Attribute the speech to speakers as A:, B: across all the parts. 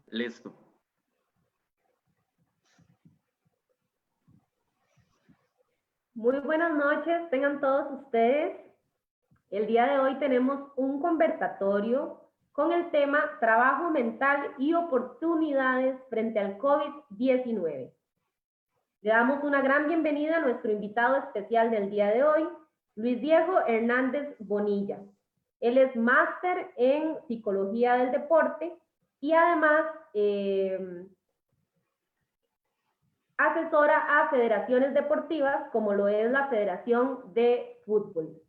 A: Listo.
B: Muy buenas noches, tengan todos ustedes. El día de hoy tenemos un conversatorio con el tema trabajo mental y oportunidades frente al COVID-19. Le damos una gran bienvenida a nuestro invitado especial del día de hoy, Luis Diego Hernández Bonilla. Él es máster en Psicología del Deporte y además asesora a federaciones deportivas como lo es la Federación de Fútbol.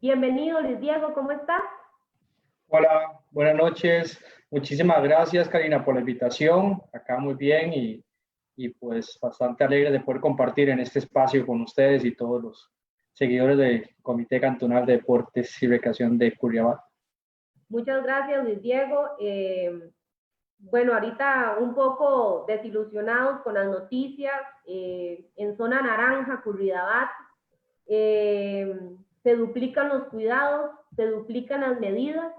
B: Bienvenido, Luis Diego, ¿cómo estás?
C: Hola, buenas noches. Muchísimas gracias, Karina, por la invitación. Acá muy bien y pues bastante alegre de poder compartir en este espacio con ustedes y todos los seguidores del Comité Cantonal de Deportes y Recreación de Curridabat.
B: Muchas gracias, Luis Diego. Bueno, ahorita un poco desilusionados con las noticias. En zona naranja, Curridabat, se duplican los cuidados, se duplican las medidas.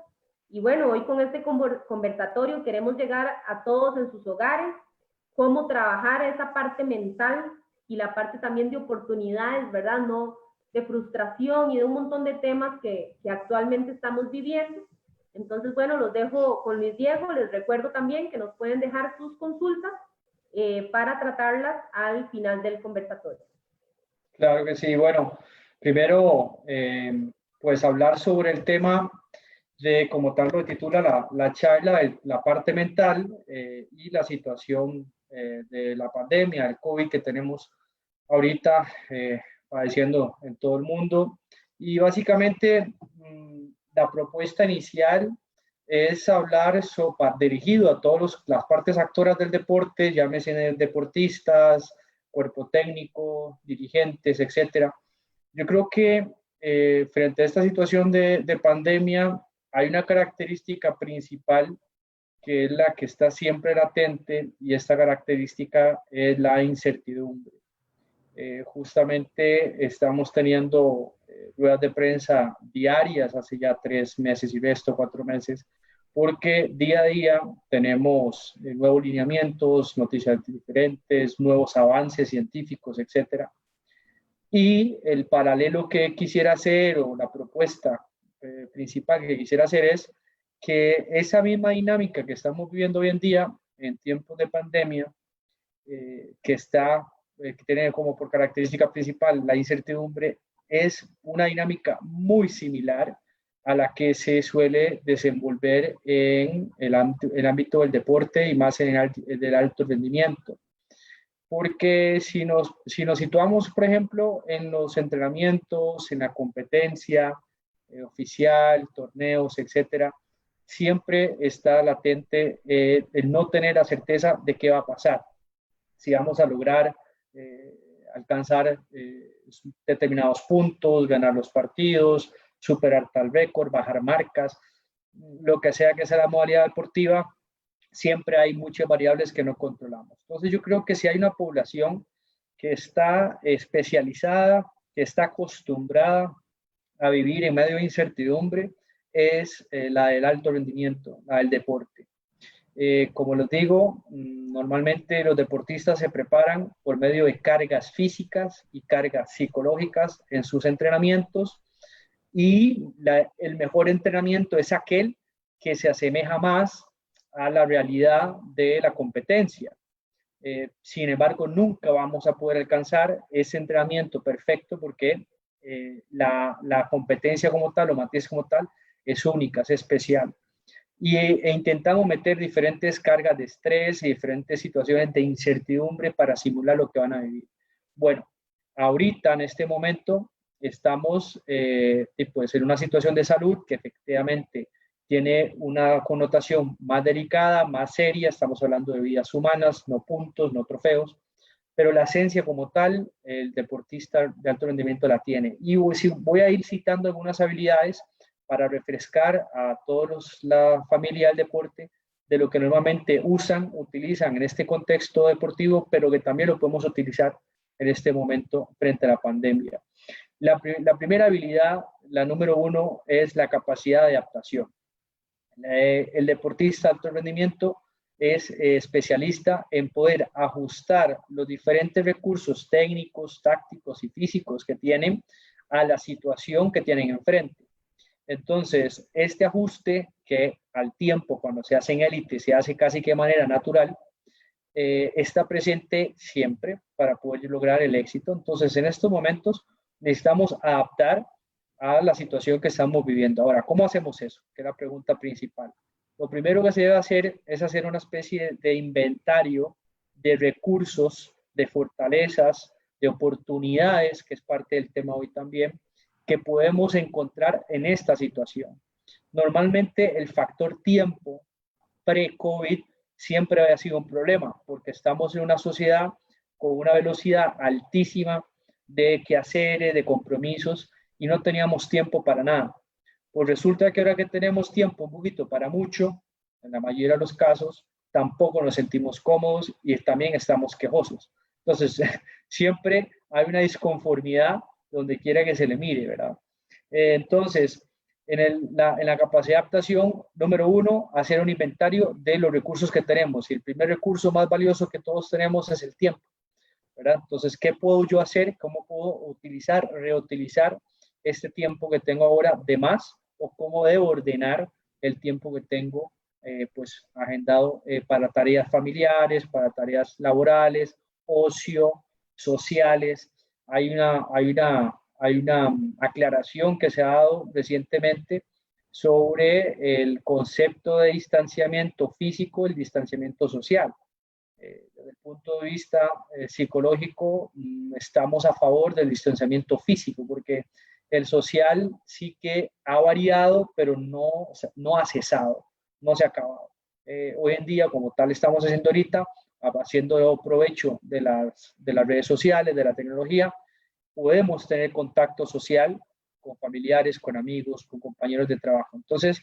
B: Y bueno, hoy con este conversatorio queremos llegar a todos en sus hogares, cómo trabajar esa parte mental y la parte también de oportunidades, ¿verdad? No de frustración y de un montón de temas que actualmente estamos viviendo. Entonces, bueno, los dejo con Luis Diego. Les recuerdo también que nos pueden dejar sus consultas para tratarlas al final del conversatorio.
C: Claro que sí. Bueno, primero, pues hablar sobre el tema de, como tal lo titula la charla, la parte mental y la situación de la pandemia, el COVID que tenemos ahorita padeciendo en todo el mundo. Y básicamente la propuesta inicial es hablar dirigido a todas las partes actoras del deporte, llámese deportistas, cuerpo técnico, dirigentes, etcétera. Yo creo que frente a esta situación de pandemia, hay una característica principal que es la que está siempre latente, y esta característica es la incertidumbre. Justamente estamos teniendo ruedas de prensa diarias hace ya 3 meses y resto, 4 meses, porque día a día tenemos nuevos lineamientos, noticias diferentes, nuevos avances científicos, etcétera. Y el paralelo que quisiera hacer, o la propuesta principal que quisiera hacer, es que esa misma dinámica que estamos viviendo hoy en día, en tiempos de pandemia, que tiene como por característica principal la incertidumbre, es una dinámica muy similar a la que se suele desenvolver en el ámbito del deporte y más en el del alto rendimiento. Porque si nos situamos, por ejemplo, en los entrenamientos, en la competencia oficial, torneos, etcétera, siempre está latente el no tener la certeza de qué va a pasar, si vamos a lograr alcanzar determinados puntos, ganar los partidos, superar tal récord, bajar marcas, lo que sea la modalidad deportiva, siempre hay muchas variables que no controlamos. Entonces yo creo que si hay una población que está especializada, que está acostumbrada a vivir en medio de incertidumbre, es la del alto rendimiento, la del deporte. Como les digo, normalmente los deportistas se preparan por medio de cargas físicas y cargas psicológicas en sus entrenamientos, y el mejor entrenamiento es aquel que se asemeja más a la realidad de la competencia. Sin embargo, nunca vamos a poder alcanzar ese entrenamiento perfecto porque la competencia como tal, o materia como tal, es única, es especial. E intentamos meter diferentes cargas de estrés y diferentes situaciones de incertidumbre para simular lo que van a vivir. Bueno, ahorita en este momento estamos pues en una situación de salud que efectivamente tiene una connotación más delicada, más seria. Estamos hablando de vidas humanas, no puntos, no trofeos, pero la esencia como tal, el deportista de alto rendimiento la tiene. Y voy a ir citando algunas habilidades para refrescar a todos la familia del deporte de lo que normalmente utilizan en este contexto deportivo, pero que también lo podemos utilizar en este momento frente a la pandemia. La primera habilidad, la número 1, es la capacidad de adaptación. El deportista de alto rendimiento es especialista en poder ajustar los diferentes recursos técnicos, tácticos y físicos que tienen a la situación que tienen enfrente. Entonces, este ajuste que al tiempo, cuando se hace en élite, se hace casi que de manera natural, está presente siempre para poder lograr el éxito. Entonces, en estos momentos necesitamos adaptar a la situación que estamos viviendo. Ahora, ¿cómo hacemos eso? Que es la pregunta principal. Lo primero que se debe hacer es hacer una especie de inventario de recursos, de fortalezas, de oportunidades, que es parte del tema hoy también, que podemos encontrar en esta situación. Normalmente el factor tiempo pre-COVID siempre había sido un problema, porque estamos en una sociedad con una velocidad altísima de quehaceres, de compromisos, y no teníamos tiempo para nada. Pues resulta que ahora que tenemos tiempo un poquito para mucho, en la mayoría de los casos, tampoco nos sentimos cómodos y también estamos quejosos. Entonces, siempre hay una disconformidad donde quiera que se le mire, ¿verdad? Entonces, en la capacidad de adaptación, número uno, hacer un inventario de los recursos que tenemos. Y el primer recurso más valioso que todos tenemos es el tiempo, ¿verdad? Entonces, ¿qué puedo yo hacer? ¿Cómo puedo utilizar, reutilizar este tiempo que tengo ahora de más? ¿O cómo debo ordenar el tiempo que tengo pues agendado para tareas familiares, para tareas laborales, ocio, sociales? Hay una aclaración que se ha dado recientemente sobre el concepto de distanciamiento físico y el distanciamiento social. Desde el punto de vista psicológico, estamos a favor del distanciamiento físico, porque el social sí que ha variado, pero no ha cesado, no se ha acabado. Hoy en día, como tal estamos haciendo ahorita, haciendo provecho de las redes sociales, de la tecnología, podemos tener contacto social con familiares, con amigos, con compañeros de trabajo. Entonces,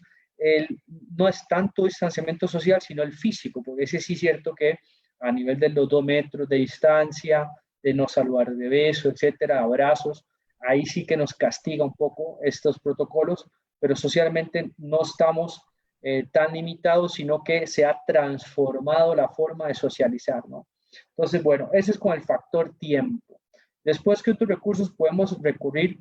C: no es tanto distanciamiento social, sino el físico, porque ese sí es cierto que a nivel de los 2 metros de distancia, de no saludar de beso, etcétera, abrazos, ahí sí que nos castiga un poco estos protocolos, pero socialmente no estamos tan limitados, sino que se ha transformado la forma de socializar, ¿no? Entonces, bueno, ese es con el factor tiempo. Después, ¿qué otros recursos podemos recurrir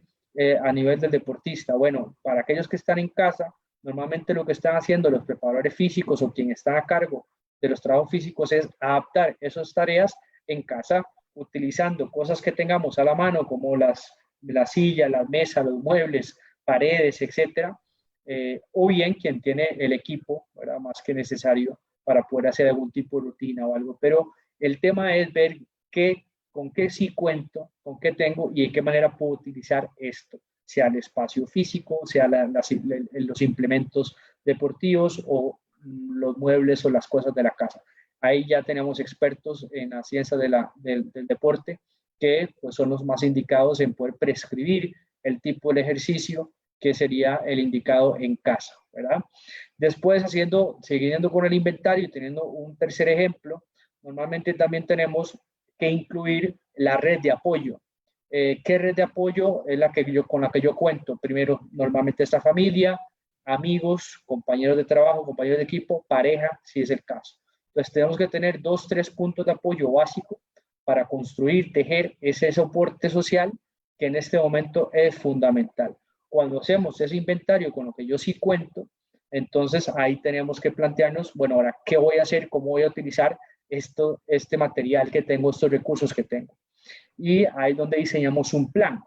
C: a nivel del deportista? Bueno, para aquellos que están en casa, normalmente lo que están haciendo los preparadores físicos o quien está a cargo de los trabajos físicos es adaptar esas tareas en casa, utilizando cosas que tengamos a la mano, como la silla, las mesas, los muebles, paredes, etcétera, o bien quien tiene el equipo, ¿verdad?, más que necesario para poder hacer algún tipo de rutina o algo. Pero el tema es ver con qué sí cuento, con qué tengo y en qué manera puedo utilizar esto, sea el espacio físico, sea los implementos deportivos o los muebles o las cosas de la casa. Ahí ya tenemos expertos en la ciencia del deporte que pues, son los más indicados en poder prescribir el tipo de ejercicio que sería el indicado en casa, ¿verdad? Después, siguiendo con el inventario, teniendo un tercer ejemplo, normalmente también tenemos que incluir la red de apoyo. ¿Qué red de apoyo es con la que yo cuento? Primero, normalmente esta familia, amigos, compañeros de trabajo, compañeros de equipo, pareja, si es el caso. Entonces, tenemos que tener 2, 3 puntos de apoyo básico para construir, tejer ese soporte social que en este momento es fundamental. Cuando hacemos ese inventario con lo que yo sí cuento, entonces ahí tenemos que plantearnos, bueno, ahora, ¿qué voy a hacer? ¿Cómo voy a utilizar este material que tengo, estos recursos que tengo? Y ahí es donde diseñamos un plan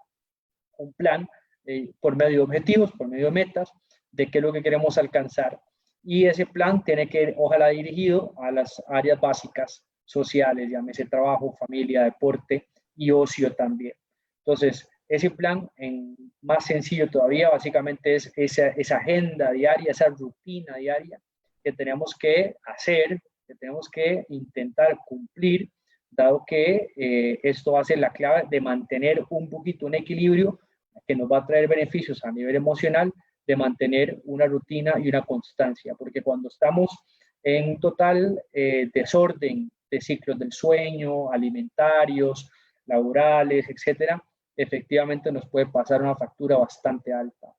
C: por medio de objetivos, por medio de metas, de qué es lo que queremos alcanzar. Y ese plan tiene que ir, ojalá, dirigido a las áreas básicas sociales, llámese trabajo, familia, deporte y ocio también. Entonces, ese plan, más sencillo todavía, básicamente es esa agenda diaria, esa rutina diaria que tenemos que hacer, que tenemos que intentar cumplir, dado que esto va a ser la clave de mantener un poquito un equilibrio que nos va a traer beneficios a nivel emocional, de mantener una rutina y una constancia, porque cuando estamos en total desorden de ciclos del sueño, alimentarios, laborales, etcétera, efectivamente nos puede pasar una factura bastante alta.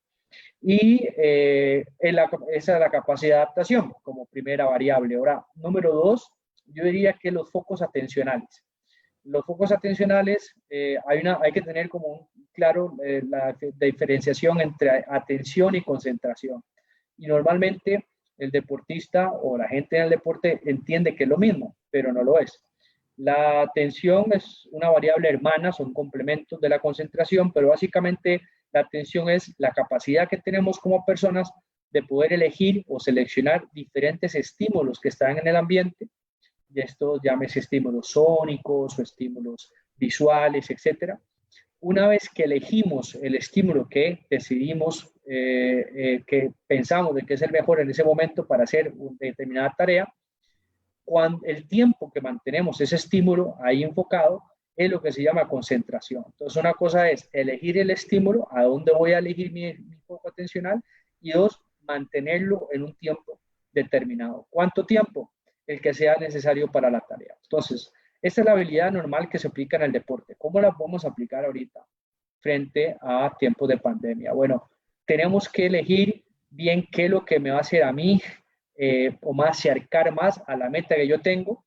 C: Y esa es la capacidad de adaptación como primera variable. Ahora, número 2, yo diría que los focos atencionales. Los focos atencionales, hay que tener como claro la diferenciación entre atención y concentración. Y normalmente el deportista o la gente en el deporte entiende que es lo mismo, pero no lo es. La atención es una variable hermana, son complementos de la concentración, pero básicamente la atención es la capacidad que tenemos como personas de poder elegir o seleccionar diferentes estímulos que están en el ambiente, y esto llámese estímulos sónicos o estímulos visuales, etcétera. Una vez que elegimos el estímulo que decidimos, que pensamos de que es el mejor en ese momento para hacer una determinada tarea, cuando el tiempo que mantenemos ese estímulo ahí enfocado es lo que se llama concentración. Entonces, una cosa es elegir el estímulo, a dónde voy a elegir mi foco atencional, y 2, mantenerlo en un tiempo determinado. ¿Cuánto tiempo? El que sea necesario para la tarea. Entonces, esta es la habilidad normal que se aplica en el deporte. ¿Cómo la podemos aplicar ahorita frente a tiempos de pandemia? Bueno, tenemos que elegir bien qué es lo que me va a hacer a mí o más acercar más a la meta que yo tengo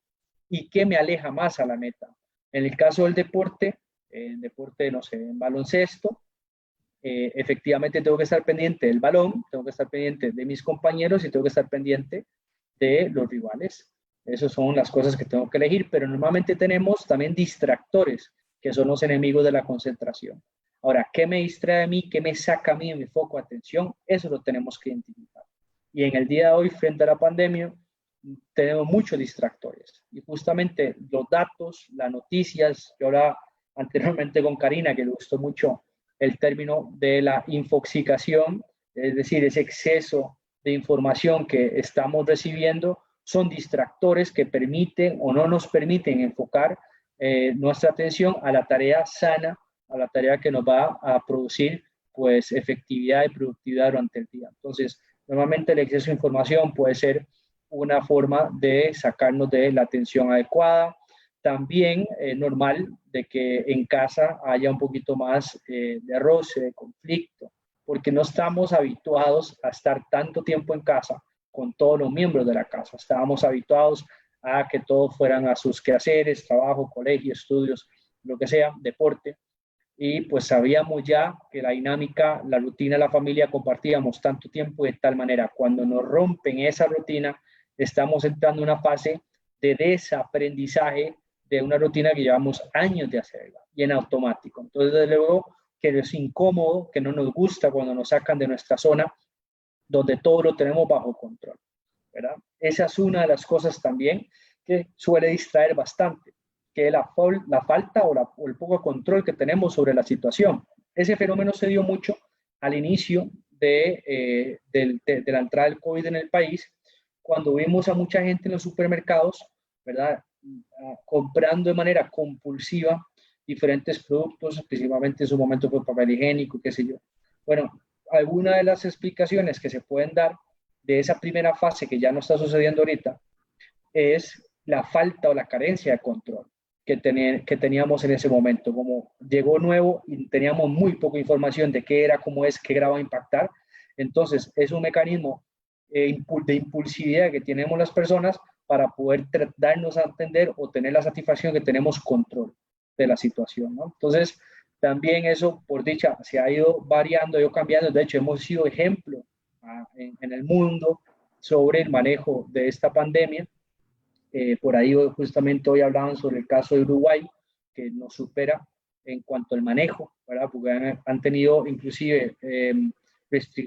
C: y qué me aleja más a la meta. En el caso del deporte, no sé, en baloncesto, efectivamente tengo que estar pendiente del balón, tengo que estar pendiente de mis compañeros y tengo que estar pendiente de los rivales. Esas son las cosas que tengo que elegir, pero normalmente tenemos también distractores, que son los enemigos de la concentración. Ahora, ¿qué me distrae a mí? ¿Qué me saca a mí de mi foco de atención? Eso lo tenemos que identificar. Y en el día de hoy, frente a la pandemia, tenemos muchos distractores. Y justamente los datos, las noticias, yo hablaba anteriormente con Karina, que le gustó mucho el término de la infoxicación, es decir, ese exceso de información que estamos recibiendo, son distractores que permiten o no nos permiten enfocar nuestra atención a la tarea sana, a la tarea que nos va a producir pues efectividad y productividad durante el día. Entonces, normalmente el exceso de información puede ser una forma de sacarnos de la atención adecuada. También es normal de que en casa haya un poquito más de roce, de conflicto, porque no estamos habituados a estar tanto tiempo en casa con todos los miembros de la casa. Estábamos habituados a que todos fueran a sus quehaceres, trabajo, colegio, estudios, lo que sea, deporte. Y pues sabíamos ya que la dinámica, la rutina de la familia compartíamos tanto tiempo de tal manera. Cuando nos rompen esa rutina, estamos entrando en una fase de desaprendizaje de una rutina que llevamos años de hacerla y en automático. Entonces, desde luego que es incómodo, que no nos gusta cuando nos sacan de nuestra zona donde todo lo tenemos bajo control, ¿verdad? Esa es una de las cosas también que suele distraer bastante, que es la falta o el poco control que tenemos sobre la situación. Ese fenómeno se dio mucho al inicio de la entrada del COVID en el país, cuando vimos a mucha gente en los supermercados, ¿verdad? Comprando de manera compulsiva diferentes productos, principalmente en su momento fue papel higiénico, qué sé yo. Bueno, alguna de las explicaciones que se pueden dar de esa primera fase que ya no está sucediendo ahorita es la falta o la carencia de control que teníamos en ese momento. Como llegó nuevo y teníamos muy poca información de qué era, cómo es, qué grado a impactar, entonces es un mecanismo de impulsividad que tenemos las personas para poder darnos a entender o tener la satisfacción que tenemos control de la situación, ¿no? Entonces, también eso, por dicha, se ha ido variando, ha ido cambiando. De hecho, hemos sido ejemplo en el mundo sobre el manejo de esta pandemia. Por ahí justamente hoy hablaban sobre el caso de Uruguay, que nos supera en cuanto al manejo, ¿verdad? Porque han tenido inclusive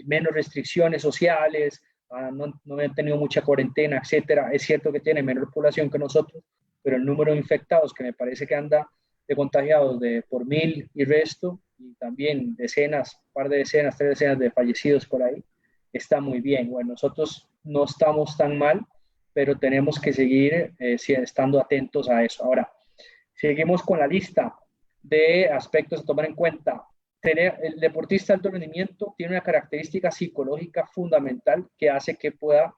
C: menos restricciones sociales, no han tenido mucha cuarentena, etcétera. Es cierto que tiene menor población que nosotros, pero el número de infectados, que me parece que anda de contagiados por 1000 y resto, y también decenas, un par de decenas, 3 decenas de fallecidos por ahí, está muy bien. Bueno, nosotros no estamos tan mal, pero tenemos que seguir estando atentos a eso. Ahora, seguimos con la lista de aspectos a tomar en cuenta. El deportista de alto rendimiento tiene una característica psicológica fundamental que hace que pueda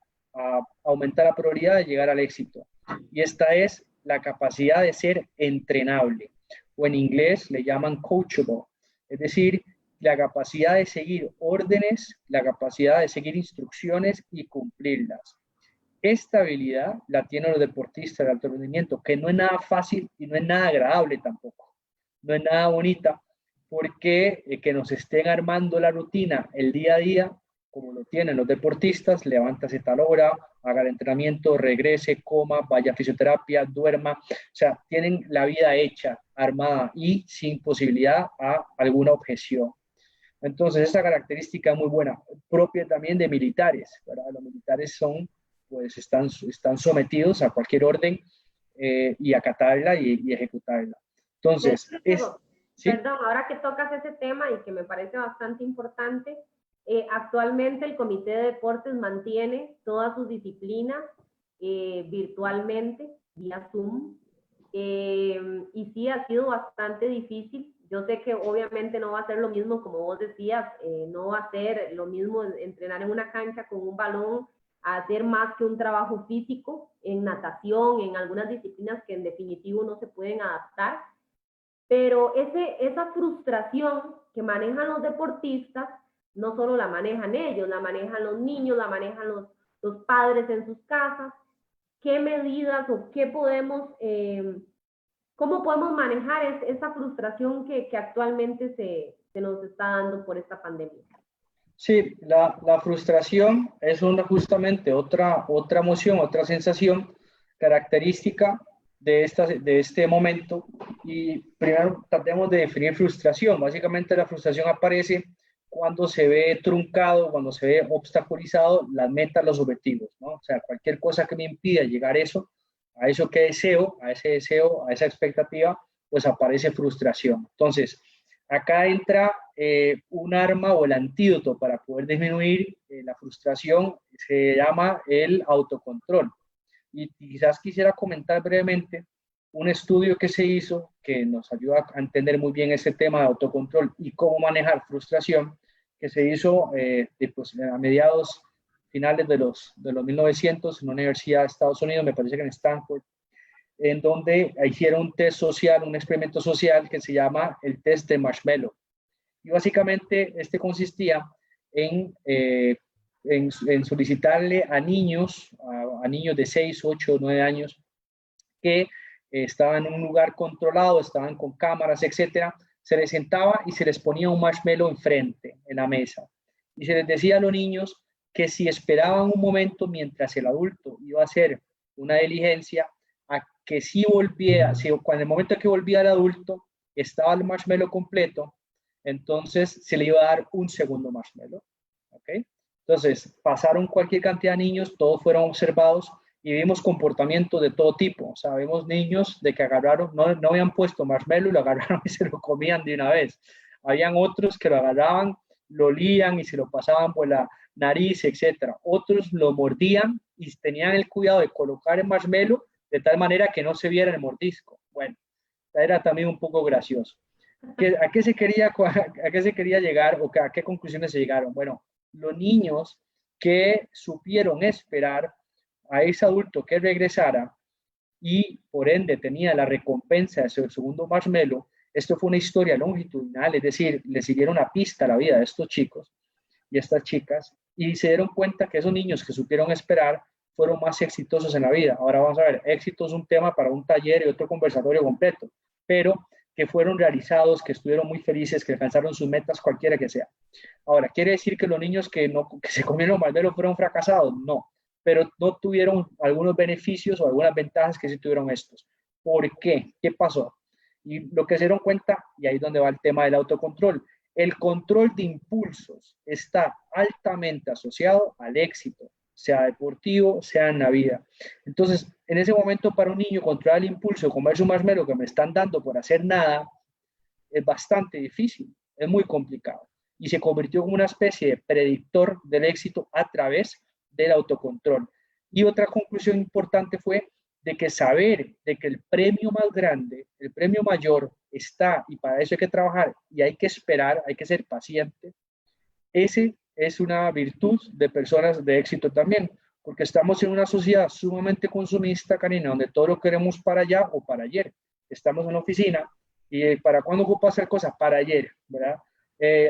C: aumentar la probabilidad de llegar al éxito. Y esta es la capacidad de ser entrenable, o en inglés le llaman coachable. Es decir, la capacidad de seguir órdenes, la capacidad de seguir instrucciones y cumplirlas. Esta habilidad la tienen los deportistas de alto rendimiento, que no es nada fácil y no es nada agradable tampoco. No es nada bonita, porque que nos estén armando la rutina el día a día, como lo tienen los deportistas, levántase tal hora, haga el entrenamiento, regrese, coma, vaya a fisioterapia, duerma, o sea, tienen la vida hecha, armada y sin posibilidad a alguna objeción. Entonces, esta característica es muy buena, propia también de militares, ¿verdad? Los militares pues están sometidos a cualquier orden y acatarla y ejecutarla. Entonces,
B: ¿sí? Perdón, ahora que tocas ese tema y que me parece bastante importante, actualmente el Comité de Deportes mantiene todas sus disciplinas virtualmente, vía Zoom, y sí ha sido bastante difícil. Yo sé que obviamente no va a ser lo mismo, como vos decías, no va a ser lo mismo entrenar en una cancha con un balón, a hacer más que un trabajo físico en natación, en algunas disciplinas que en definitivo no se pueden adaptar. Pero esa frustración que manejan los deportistas, no solo la manejan ellos, la manejan los niños, la manejan los padres en sus casas. ¿Qué medidas o qué podemos, cómo podemos manejar esa frustración que actualmente se nos está dando por esta pandemia?
C: Sí, la frustración es justamente otra emoción, otra sensación característica de este momento. Y primero tratemos de definir frustración. Básicamente la frustración aparece cuando se ve truncado, cuando se ve obstaculizado las metas, los objetivos, ¿no? O sea, cualquier cosa que me impida llegar a eso que deseo, a ese deseo, a esa expectativa, pues aparece frustración. Entonces, acá entra un arma o el antídoto para poder disminuir la frustración, se llama el autocontrol. Y quizás quisiera comentar brevemente un estudio que se hizo que nos ayuda a entender muy bien ese tema de autocontrol y cómo manejar frustración, que se hizo pues, a mediados finales de los 1900 en una universidad de Estados Unidos, me parece que en Stanford, en donde hicieron un test social, un experimento social que se llama el test de marshmallow. Y básicamente este consistía en solicitarle a niños de 6, 8, 9 años que estaban en un lugar controlado, estaban con cámaras, etcétera, se les sentaba y se les ponía un marshmallow enfrente, en la mesa. Y se les decía a los niños que si esperaban un momento mientras el adulto iba a hacer una diligencia, a que si volviera, cuando el momento que volvía el adulto estaba el marshmallow completo, entonces se le iba a dar un segundo marshmallow. ¿Okay? Entonces, pasaron cualquier cantidad de niños, todos fueron observados y vimos comportamientos de todo tipo. O sea, vimos niños de que agarraron, no habían puesto marshmallow, lo agarraron y se lo comían de una vez. Habían otros que lo agarraban, lo olían y se lo pasaban por la nariz, etcétera. Otros lo mordían y tenían el cuidado de colocar el marshmallow de tal manera que no se viera el mordisco. Bueno, era también un poco gracioso. ¿A qué se quería llegar o a qué conclusiones se llegaron? Bueno, los niños que supieron esperar a ese adulto que regresara y por ende tenía la recompensa de su segundo marshmallow, esto fue una historia longitudinal, es decir, le siguieron a pista la vida de estos chicos y estas chicas y se dieron cuenta que esos niños que supieron esperar fueron más exitosos en la vida. Ahora vamos a ver, éxito es un tema para un taller y otro conversatorio completo, pero que fueron realizados, que estuvieron muy felices, que alcanzaron sus metas, cualquiera que sea. Ahora, ¿quiere decir que los niños que se comieron marshmallow fueron fracasados? No, pero no tuvieron algunos beneficios o algunas ventajas que sí tuvieron estos. ¿Por qué? ¿Qué pasó? Y lo que se dieron cuenta, y ahí es donde va el tema del autocontrol, el control de impulsos está altamente asociado al éxito, sea deportivo, sea en la vida. Entonces, en ese momento para un niño controlar el impulso, comerse un marshmallow que me están dando por hacer nada, es bastante difícil, es muy complicado. Y se convirtió en una especie de predictor del éxito a través del autocontrol. Y otra conclusión importante fue de que saber de que el premio más grande, el premio mayor está y para eso hay que trabajar y hay que esperar, hay que ser paciente, ese es una virtud de personas de éxito también, porque estamos en una sociedad sumamente consumista, Karina, donde todo lo queremos para allá o para ayer. Estamos en la oficina y ¿para cuándo ocupa hacer cosas? Para ayer, ¿verdad?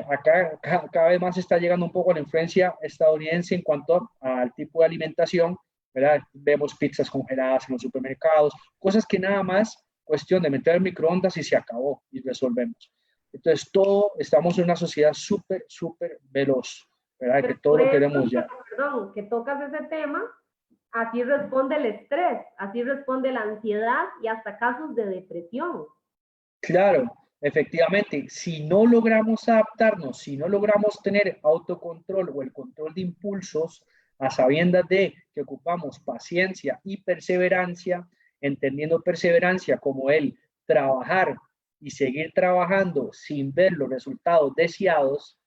C: Acá cada vez más está llegando un poco la influencia estadounidense en cuanto al tipo de alimentación, ¿verdad? Vemos pizzas congeladas en los supermercados, cosas que nada más cuestión de meter el microondas y se acabó y resolvemos. Entonces, estamos en una sociedad súper, súper veloz, ¿verdad?
B: Pero
C: Que todo lo queremos ya.
B: perdón, que tocas ese tema, así responde el estrés, así responde la ansiedad y hasta casos de depresión.
C: Claro, efectivamente, si no logramos adaptarnos, si no logramos tener autocontrol o el control de impulsos, a sabiendas de que ocupamos paciencia y perseverancia, entendiendo perseverancia como el trabajar y seguir trabajando sin ver los resultados deseados,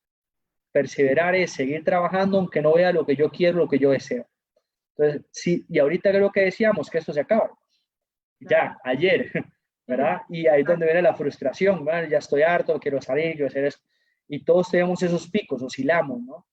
C: perseverar es seguir trabajando aunque no vea lo que yo quiero, lo que yo deseo. Entonces, sí, y ahorita creo que decíamos que esto se acaba. Ya, ayer, ¿verdad? Y ahí es donde viene la frustración, ¿verdad? Ya estoy harto, quiero salir, quiero hacer esto. Y todos tenemos esos picos, oscilamos, ¿no?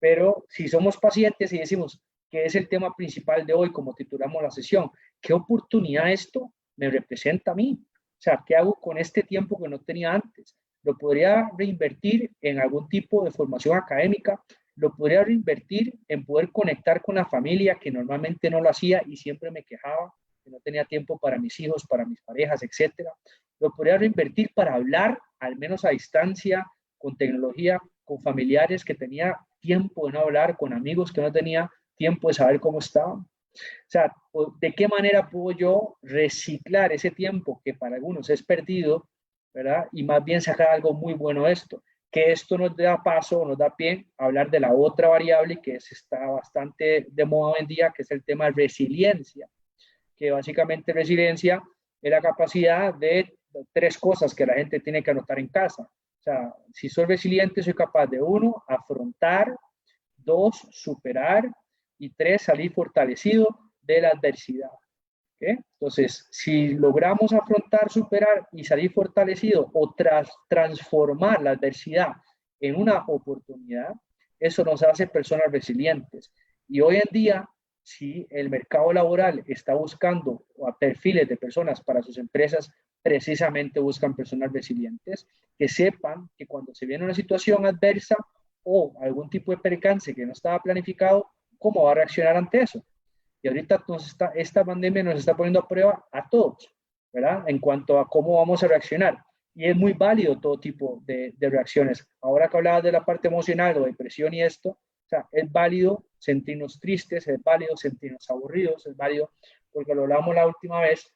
C: Pero si somos pacientes y decimos que es el tema principal de hoy, como titulamos la sesión, ¿qué oportunidad esto me representa a mí? O sea, ¿qué hago con este tiempo que no tenía antes? ¿Lo podría reinvertir en algún tipo de formación académica? ¿Lo podría reinvertir en poder conectar con la familia que normalmente no lo hacía y siempre me quejaba? Que no tenía tiempo para mis hijos, para mis parejas, etcétera. Lo podría reinvertir para hablar, al menos a distancia, con tecnología, con familiares que tenía tiempo de no hablar, con amigos que no tenía tiempo de saber cómo estaban. O sea, ¿de qué manera puedo yo reciclar ese tiempo que para algunos es perdido, ¿verdad? Y más bien sacar algo muy bueno de esto. Que esto nos da paso, nos da pie a hablar de la otra variable que está bastante de moda hoy en día, que es el tema de resiliencia. Que básicamente resiliencia es la capacidad de 3 cosas que la gente tiene que anotar en casa. O sea, si soy resiliente, soy capaz de 1, afrontar, 2, superar y 3, salir fortalecido de la adversidad. ¿Okay? Entonces, si logramos afrontar, superar y salir fortalecido o transformar la adversidad en una oportunidad, eso nos hace personas resilientes. Y hoy en día, si el mercado laboral está buscando a perfiles de personas para sus empresas, precisamente buscan personas resilientes que sepan que cuando se viene una situación adversa o algún tipo de percance que no estaba planificado, ¿cómo va a reaccionar ante eso? Y ahorita esta pandemia nos está poniendo a prueba a todos, ¿verdad? En cuanto a cómo vamos a reaccionar. Y es muy válido todo tipo de reacciones. Ahora que hablabas de la parte emocional o depresión y esto, o sea, es válido sentirnos tristes, es válido sentirnos aburridos, es válido, porque lo hablamos la última vez,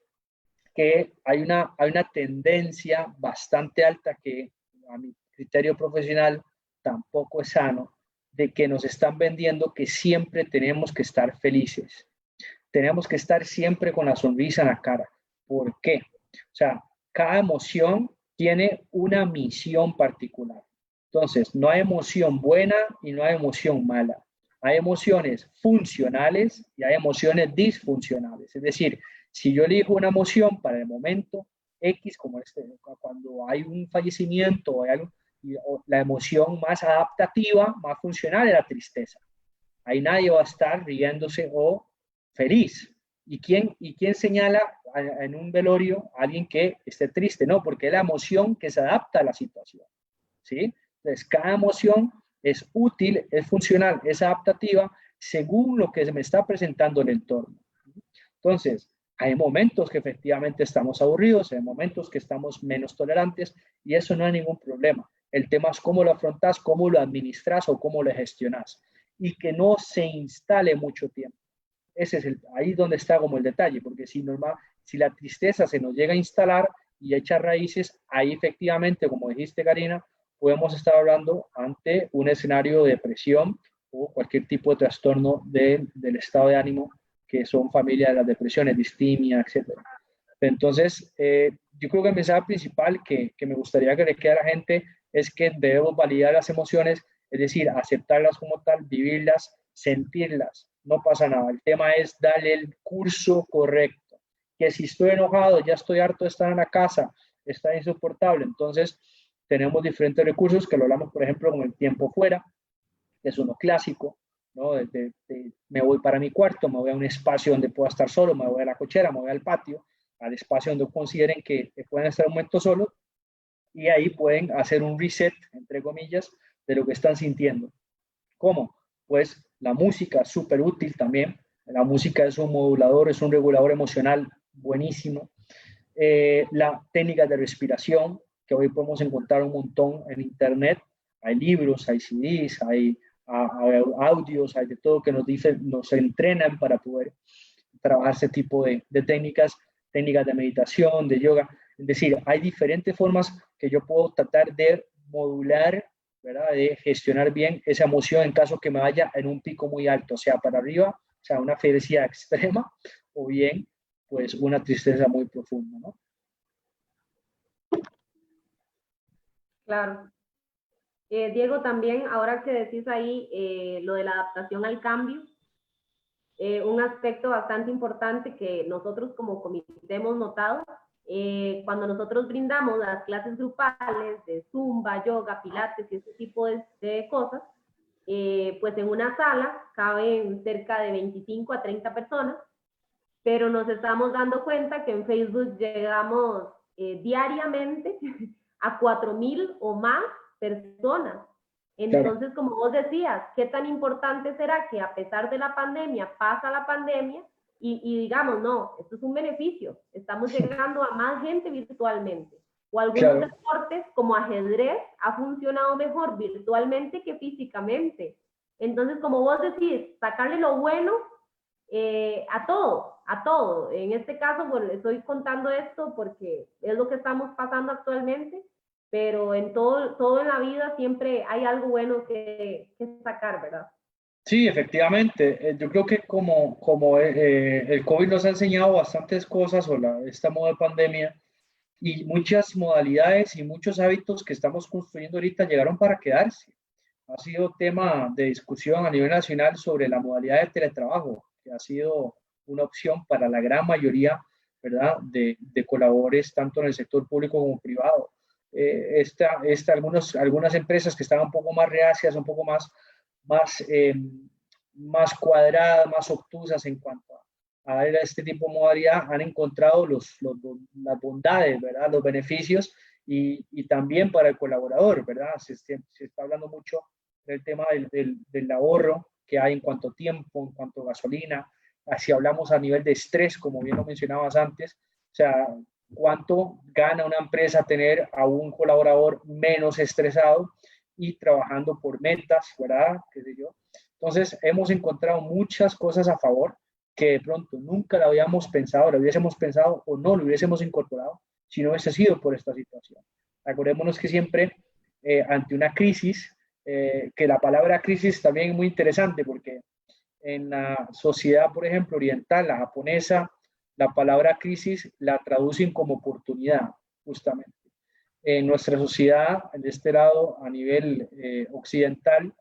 C: que hay una tendencia bastante alta que a mi criterio profesional tampoco es sano, de que nos están vendiendo que siempre tenemos que estar felices. Tenemos que estar siempre con la sonrisa en la cara. ¿Por qué? O sea, cada emoción tiene una misión particular. Entonces, no hay emoción buena y no hay emoción mala. Hay emociones funcionales y hay emociones disfuncionales. Es decir, si yo elijo una emoción para el momento X, como cuando hay un fallecimiento o hay algo, la emoción más adaptativa, más funcional es la tristeza. Ahí nadie va a estar riéndose o feliz. ¿Y quién señala en un velorio a alguien que esté triste? No, porque es la emoción que se adapta a la situación. ¿Sí? Entonces, cada emoción es útil, es funcional, es adaptativa según lo que se me está presentando el entorno. Entonces, hay momentos que efectivamente estamos aburridos, hay momentos que estamos menos tolerantes y eso no hay ningún problema. El tema es cómo lo afrontas, cómo lo administras o cómo lo gestionas y que no se instale mucho tiempo. Ese es ahí donde está como el detalle, porque si la tristeza se nos llega a instalar y echa raíces, ahí efectivamente, como dijiste, Karina, podemos estar hablando ante un escenario de depresión o cualquier tipo de trastorno del estado de ánimo, que son familia de las depresiones, distimia, etc. Entonces, yo creo que el mensaje principal que me gustaría que le quede a la gente es que debemos validar las emociones, es decir, aceptarlas como tal, vivirlas, sentirlas, no pasa nada. El tema es darle el curso correcto. Que si estoy enojado, ya estoy harto de estar en la casa, está insoportable. Entonces, tenemos diferentes recursos que lo hablamos, por ejemplo, con el tiempo fuera, que es uno clásico, ¿no? Me voy para mi cuarto, me voy a un espacio donde pueda estar solo, me voy a la cochera, me voy al patio, al espacio donde consideren que pueden estar un momento solos y ahí pueden hacer un reset, entre comillas, de lo que están sintiendo. ¿Cómo? Pues la música es súper útil también. La música es un modulador, es un regulador emocional buenísimo. La técnica de respiración, que hoy podemos encontrar un montón en internet. Hay libros, hay CDs, hay audios, hay de todo que nos dicen, nos entrenan para poder trabajar ese tipo de técnicas de meditación, de yoga. Es decir, hay diferentes formas que yo puedo tratar de modular, ¿verdad? De gestionar bien esa emoción en caso que me vaya en un pico muy alto, o sea, para arriba, o sea, una felicidad extrema, o bien, pues, una tristeza muy profunda, ¿no?
B: Claro. Diego, también, ahora que decís ahí lo de la adaptación al cambio, un aspecto bastante importante que nosotros como comité hemos notado, cuando nosotros brindamos las clases grupales de Zumba, yoga, pilates y ese tipo de cosas, pues en una sala caben cerca de 25 a 30 personas, pero nos estamos dando cuenta que en Facebook llegamos diariamente a 4,000 o más personas. Entonces, claro, como vos decías, ¿qué tan importante será que a pesar de la pandemia, pasa la pandemia y digamos, no, esto es un beneficio, estamos llegando a más gente virtualmente? O algunos, claro, deportes como ajedrez ha funcionado mejor virtualmente que físicamente. Entonces, como vos decís, sacarle lo bueno a todo, a todo. En este caso, bueno, les estoy contando esto porque es lo que estamos pasando actualmente, pero en todo en la vida siempre hay algo bueno que sacar, ¿verdad?
C: Sí, efectivamente. Yo creo que como el COVID nos ha enseñado bastantes cosas, o esta moda de pandemia, y muchas modalidades y muchos hábitos que estamos construyendo ahorita llegaron para quedarse. Ha sido tema de discusión a nivel nacional sobre la modalidad de teletrabajo, que ha sido una opción para la gran mayoría, ¿verdad?, de colaboradores, tanto en el sector público como privado. Algunas empresas que estaban un poco más reacias, un poco más, más cuadradas, más obtusas en cuanto a este tipo de modalidad, han encontrado las bondades, ¿verdad?, los beneficios, y también para el colaborador, ¿verdad? Se está hablando mucho del tema del ahorro que hay en cuanto a tiempo, en cuanto a gasolina. Si hablamos a nivel de estrés, como bien lo mencionabas antes, o sea, cuánto gana una empresa tener a un colaborador menos estresado y trabajando por metas, ¿verdad? ¿Qué sé yo? Entonces, hemos encontrado muchas cosas a favor que de pronto nunca lo habíamos pensado, lo hubiésemos pensado o no lo hubiésemos incorporado si no hubiese sido por esta situación. Acordémonos que siempre ante una crisis, que la palabra crisis también es muy interesante porque en la sociedad, por ejemplo, oriental, la japonesa, la palabra crisis la traducen como oportunidad, justamente. En nuestra sociedad, de este lado, a nivel occidental,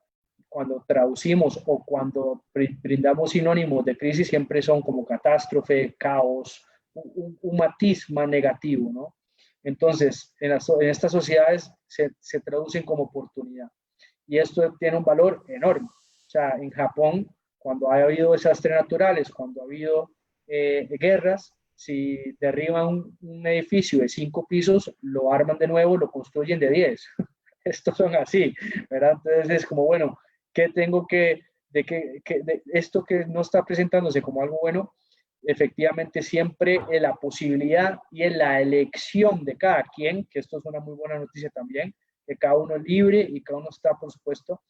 C: cuando traducimos o cuando brindamos sinónimos de crisis, siempre son como catástrofe, caos, un matiz más negativo, ¿no? Entonces, en estas sociedades se traducen como oportunidad. Y esto tiene un valor enorme. O sea, en Japón, cuando ha habido desastres naturales, cuando ha habido guerras, si derriban un edificio de 5 pisos, lo arman de nuevo, lo construyen de 10. Estos son así, ¿verdad? Entonces es como, bueno, ¿qué tengo de esto que no está presentándose como algo bueno? Efectivamente, siempre en la posibilidad y en la elección de cada quien, que esto es una muy buena noticia también, que cada uno es libre y cada uno está, por supuesto,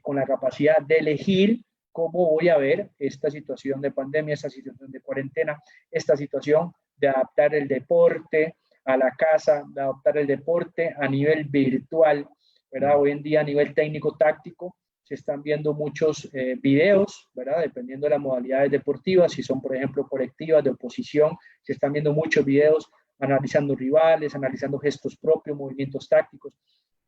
C: con la capacidad de elegir cómo voy a ver esta situación de pandemia, esta situación de cuarentena, esta situación de adaptar el deporte a la casa, de adaptar el deporte a nivel virtual, ¿verdad? Hoy en día a nivel técnico-táctico se están viendo muchos videos, ¿verdad? Dependiendo de las modalidades deportivas, si son, por ejemplo, colectivas de oposición, se están viendo muchos videos analizando rivales, analizando gestos propios, movimientos tácticos.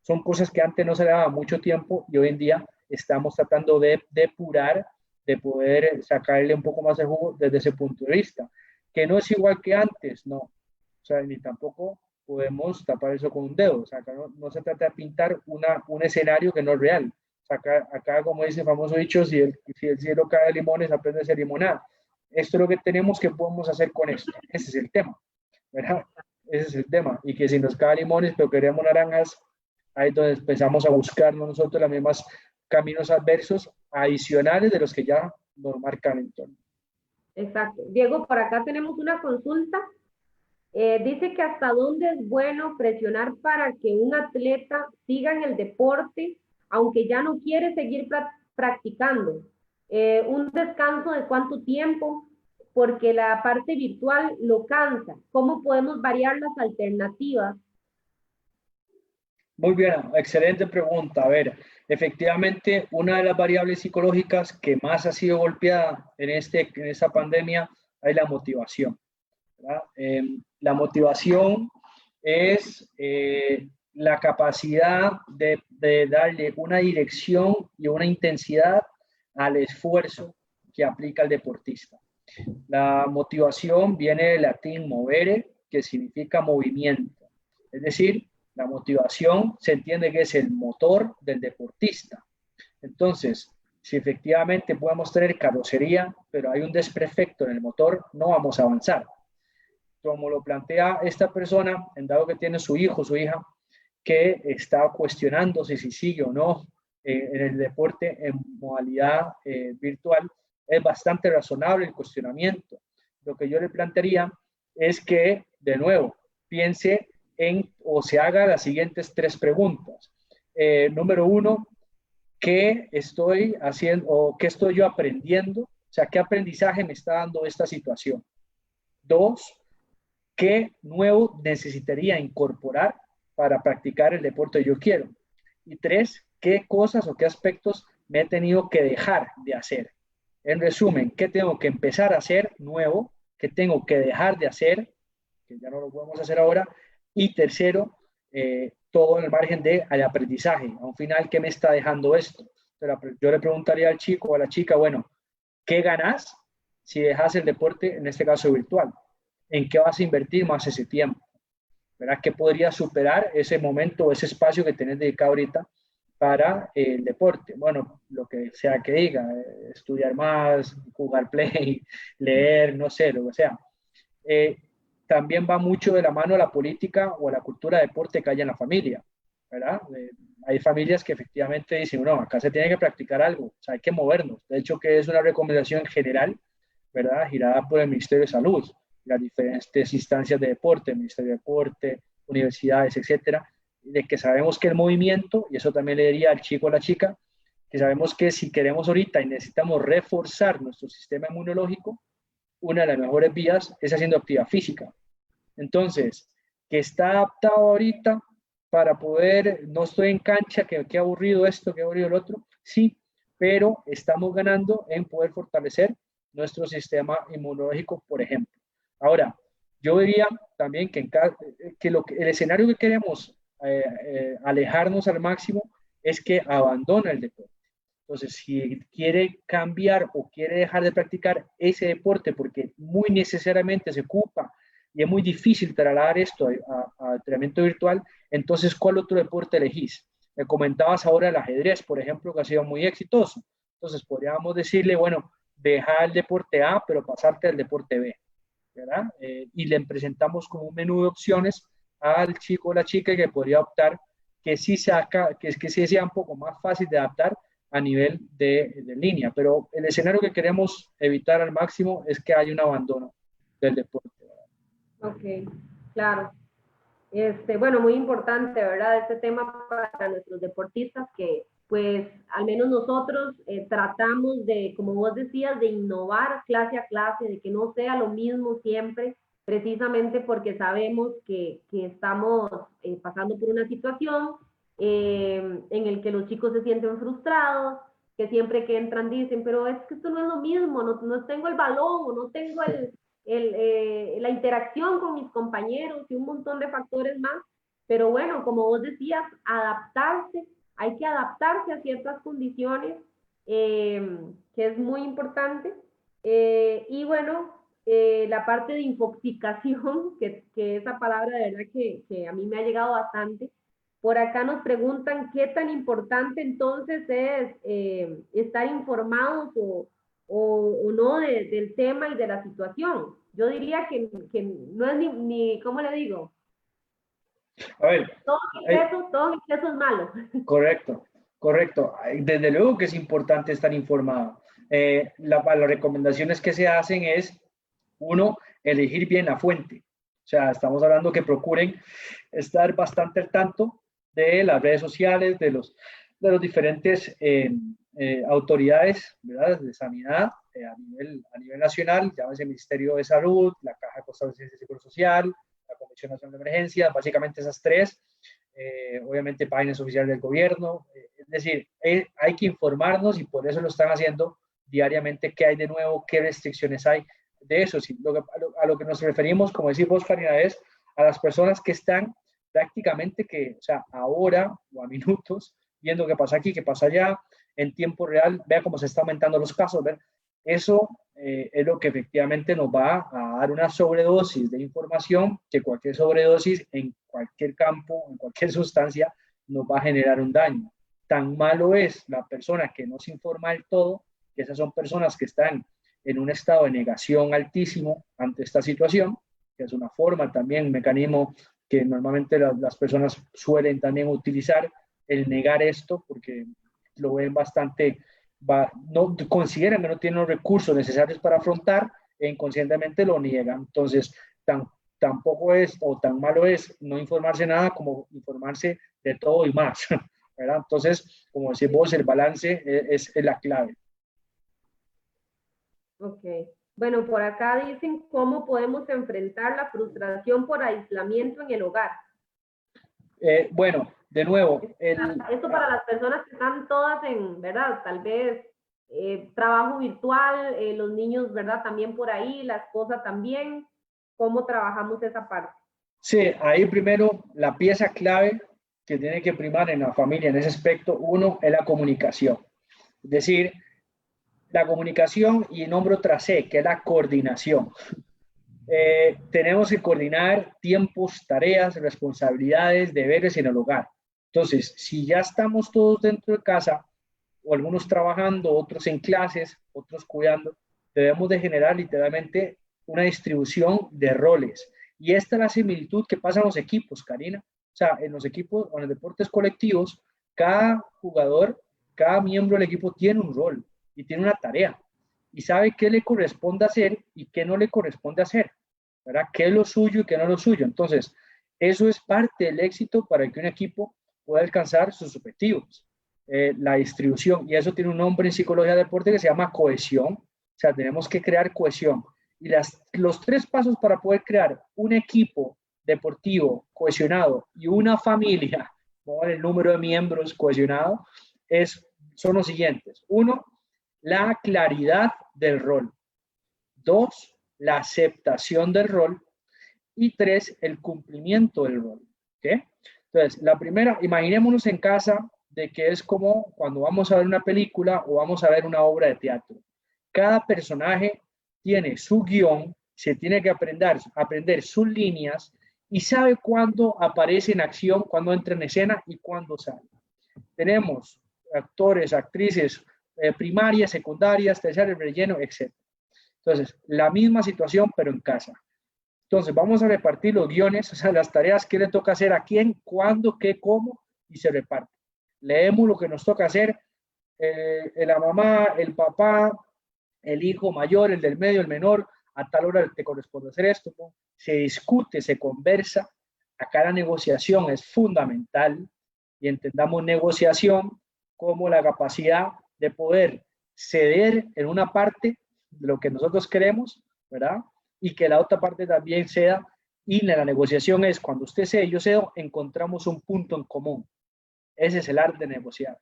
C: Son cosas que antes no se daba mucho tiempo y hoy en día estamos tratando de depurar, de poder sacarle un poco más de jugo desde ese punto de vista, que no es igual que antes, no. O sea, ni tampoco podemos tapar eso con un dedo. O sea, acá no se trata de pintar un escenario que no es real. O sea, acá, como dice el famoso dicho, si el cielo cae de limones, aprende a ser limonada. Esto es lo que tenemos, que podemos hacer con esto. Ese es el tema, ¿verdad? Ese es el tema. Y que si nos caen limones, pero queremos naranjas, ahí es donde empezamos a buscar nosotros los mismos caminos adversos adicionales de los que ya nos marcan el entorno.
B: Exacto. Diego, por acá tenemos una consulta. Dice que hasta dónde es bueno presionar para que un atleta siga en el deporte, aunque ya no quiere seguir practicando. Un descanso de cuánto tiempo, porque la parte virtual lo cansa. ¿Cómo podemos variar las alternativas?
C: Muy bien, excelente pregunta. A ver, efectivamente, una de las variables psicológicas que más ha sido golpeada en esta pandemia es la motivación, ¿verdad? La motivación es la capacidad de darle una dirección y una intensidad al esfuerzo que aplica el deportista. La motivación viene del latín movere, que significa movimiento. Es decir, la motivación se entiende que es el motor del deportista. Entonces, si efectivamente podemos tener carrocería, pero hay un desperfecto en el motor, no vamos a avanzar. Como lo plantea esta persona, en dado que tiene su hijo, su hija, que está cuestionándose si sigue o no en el deporte en modalidad virtual, es bastante razonable el cuestionamiento. Lo que yo le plantearía es que, de nuevo, piense en o se haga las siguientes tres preguntas. Número uno, ¿qué estoy haciendo o qué estoy yo aprendiendo? O sea, ¿qué aprendizaje me está dando esta situación? Dos, ¿qué nuevo necesitaría incorporar para practicar el deporte que yo quiero? Y tres, ¿qué cosas o qué aspectos me he tenido que dejar de hacer? En resumen, ¿qué tengo que empezar a hacer nuevo? ¿Qué tengo que dejar de hacer? Que ya no lo podemos hacer ahora. Y tercero, todo en el margen de al aprendizaje. A un final, ¿qué me está dejando esto? Pero yo le preguntaría al chico o a la chica, bueno, ¿qué ganas si dejas el deporte, en este caso virtual? ¿En qué vas a invertir más ese tiempo? ¿Verdad? ¿Qué podría superar ese momento o ese espacio que tenés dedicado ahorita para el deporte? Bueno, lo que sea que diga, estudiar más, jugar play, leer, no sé, lo que sea. Eh, También va mucho de la mano la política o la cultura de deporte que hay en la familia, ¿verdad? Hay familias que efectivamente dicen, no, acá se tiene que practicar algo, o sea, hay que movernos. De hecho, que es una recomendación general, ¿verdad? Girada por el Ministerio de Salud, las diferentes instancias de deporte, Ministerio de Deporte, universidades, etcétera, de que sabemos que el movimiento, y eso también le diría al chico o la chica, que sabemos que si queremos ahorita y necesitamos reforzar nuestro sistema inmunológico, una de las mejores vías es haciendo actividad física. Entonces, que está adaptado ahorita para poder, no estoy en cancha, que qué aburrido esto, qué aburrido el otro, sí, pero estamos ganando en poder fortalecer nuestro sistema inmunológico, por ejemplo. Ahora, yo diría también que, el escenario que queremos alejarnos al máximo es que abandone el deporte. Entonces, si quiere cambiar o quiere dejar de practicar ese deporte porque muy necesariamente se ocupa y es muy difícil trasladar esto a entrenamiento virtual, entonces, ¿cuál otro deporte elegís? Me comentabas ahora el ajedrez, por ejemplo, que ha sido muy exitoso. Entonces, podríamos decirle, bueno, deja el deporte A, pero pasarte al deporte B, ¿verdad? Y le presentamos como un menú de opciones al chico o la chica que podría optar que sí que sí sea un poco más fácil de adaptar a nivel de línea, pero el escenario que queremos evitar al máximo es que haya un abandono del deporte.
B: Ok, claro. Bueno, muy importante, ¿verdad? Este tema para nuestros deportistas que, pues, al menos nosotros tratamos de, como vos decías, de innovar clase a clase, de que no sea lo mismo siempre, precisamente porque sabemos que estamos pasando por una situación en el que los chicos se sienten frustrados, que siempre que entran dicen, pero es que esto no es lo mismo, no, no tengo el balón o no tengo la interacción con mis compañeros y un montón de factores más. Pero bueno, como vos decías, adaptarse, hay que adaptarse a ciertas condiciones, que es muy importante. Y bueno, la parte de infoxicación, que esa palabra de verdad que a mí me ha llegado bastante. Por acá nos preguntan qué tan importante entonces es estar informados o no del tema y de la situación. Yo diría que no es ni, ¿cómo le digo?
C: A ver,
B: Todo en exceso es malo.
C: correcto, correcto. Desde luego que es importante estar informado. Las recomendaciones que se hacen es, uno, elegir bien la fuente. O sea, estamos hablando que procuren estar bastante al tanto de las redes sociales, de los diferentes autoridades, ¿verdad?, de sanidad a nivel nacional, llámese Ministerio de Salud, la Caja Costarricense de Seguro Social, la Comisión Nacional de Emergencias, básicamente esas tres, obviamente páginas oficiales del gobierno, es decir, hay que informarnos y por eso lo están haciendo diariamente, qué hay de nuevo, qué restricciones hay de eso. Sí, a lo que nos referimos, como decís vos, Karina, es a las personas que están prácticamente que, o sea, ahora o a minutos, viendo qué pasa aquí, qué pasa allá, en tiempo real, vea cómo se está aumentando los casos, ¿ver? Eso es lo que efectivamente nos va a dar una sobredosis de información, que cualquier sobredosis en cualquier campo, en cualquier sustancia, nos va a generar un daño. Tan malo es la persona que no se informa del todo, que esas son personas que están en un estado de negación altísimo ante esta situación, que es una forma también, un mecanismo que normalmente las personas suelen también utilizar, el negar esto, porque lo ven bastante, no consideran que no tienen los recursos necesarios para afrontar e inconscientemente lo niegan. Entonces, tampoco es o tan malo es no informarse nada como informarse de todo y más, ¿verdad? Entonces, como decís vos, el balance es la clave.
B: Ok. Bueno, por acá dicen cómo podemos enfrentar la frustración por aislamiento en el hogar.
C: Bueno, de nuevo.
B: Esto para las personas que están todas en, ¿verdad? Tal vez trabajo virtual, los niños, ¿verdad? También por ahí, la esposa también. ¿Cómo trabajamos esa parte?
C: Sí, ahí primero la pieza clave que tiene que primar en la familia en ese aspecto, uno, es la comunicación. Es decir, la comunicación y nombro tras C, que es la coordinación. Tenemos que coordinar tiempos, tareas, responsabilidades, deberes en el hogar. Entonces, si ya estamos todos dentro de casa, o algunos trabajando, otros en clases, otros cuidando, debemos de generar literalmente una distribución de roles. Y esta es la similitud que pasa en los equipos, Karina. O sea, en los equipos o en los deportes colectivos, cada jugador, cada miembro del equipo tiene un rol y tiene una tarea y sabe qué le corresponde hacer y qué no le corresponde hacer, ¿verdad? ¿Qué es lo suyo y qué no es lo suyo? Entonces, eso es parte del éxito para que un equipo pueda alcanzar sus objetivos. La distribución, y eso tiene un nombre en psicología de deporte que se llama cohesión, o sea, tenemos que crear cohesión. Y los tres pasos para poder crear un equipo deportivo cohesionado y una familia con el número de miembros cohesionado son los siguientes. Uno, la claridad del rol. Dos, la aceptación del rol. Y tres, el cumplimiento del rol. ¿Okay? Entonces, la primera, imaginémonos en casa de que es como cuando vamos a ver una película o vamos a ver una obra de teatro. Cada personaje tiene su guión, se tiene que aprender sus líneas y sabe cuándo aparece en acción, cuándo entra en escena y cuándo sale. Tenemos actores, actrices primarias, secundarias, terciarias, relleno, etc. Entonces, la misma situación, pero en casa. Entonces, vamos a repartir los guiones, o sea, las tareas que le toca hacer a quién, cuándo, qué, cómo, y se reparte. Leemos lo que nos toca hacer, la mamá, el papá, el hijo mayor, el del medio, el menor, a tal hora te corresponde hacer esto, ¿no? Se discute, se conversa. Acá la negociación es fundamental y entendamos negociación como la capacidad de poder ceder en una parte de lo que nosotros queremos, ¿verdad? Y que la otra parte también ceda. Y la negociación es cuando usted cede y yo cedo, encontramos un punto en común. Ese es el arte de negociar.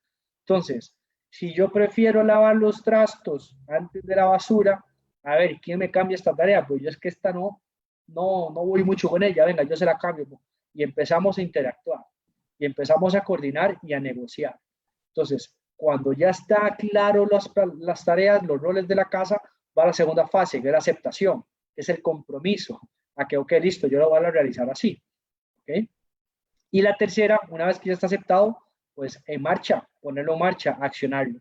C: Entonces, si yo prefiero lavar los trastos antes de la basura, a ver, ¿quién me cambia esta tarea? Pues yo es que esta no voy mucho con ella, venga, yo se la cambio. Y empezamos a interactuar, y empezamos a coordinar y a negociar. Entonces, cuando ya está claro las tareas, los roles de la casa, va a la segunda fase, que es la aceptación, que es el compromiso, a que, ok, listo, yo lo voy a realizar así. ¿Ok? Y la tercera, una vez que ya está aceptado, pues en marcha, ponerlo en marcha, accionarlo.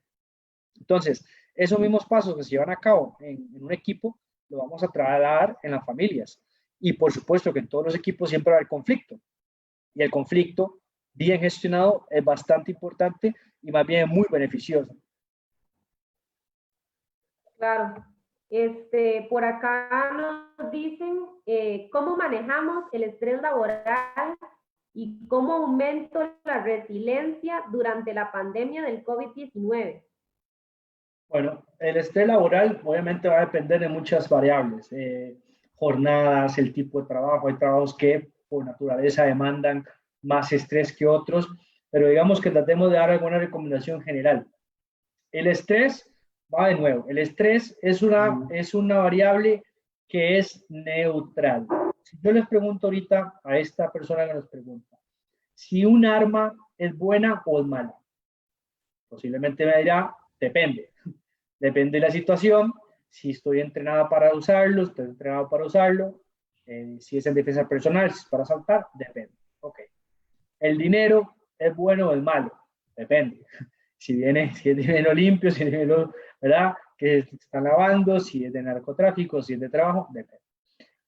C: Entonces, esos mismos pasos que se llevan a cabo en un equipo, lo vamos a trasladar en las familias. Y por supuesto que en todos los equipos siempre va a haber conflicto. Y el conflicto, bien gestionado, es bastante importante y más bien muy beneficioso.
B: Claro. Por acá nos dicen cómo manejamos el estrés laboral y cómo aumento la resiliencia durante la pandemia del COVID-19.
C: Bueno, el estrés laboral obviamente va a depender de muchas variables, jornadas, el tipo de trabajo. Hay trabajos que por naturaleza demandan más estrés que otros, pero digamos que tratemos de dar alguna recomendación general. El estrés, va de nuevo, el estrés es una variable que es neutral. Si yo les pregunto ahorita a esta persona que nos pregunta, si un arma es buena o es mala, posiblemente me dirá, depende. Depende de la situación, si estoy entrenada para usarlo, estoy entrenado para usarlo, si es en defensa personal, si es para saltar, depende. Ok. El dinero es bueno o es malo, depende. Si es dinero limpio, si es dinero, ¿verdad? Que se está lavando, si es de narcotráfico, si es de trabajo, depende.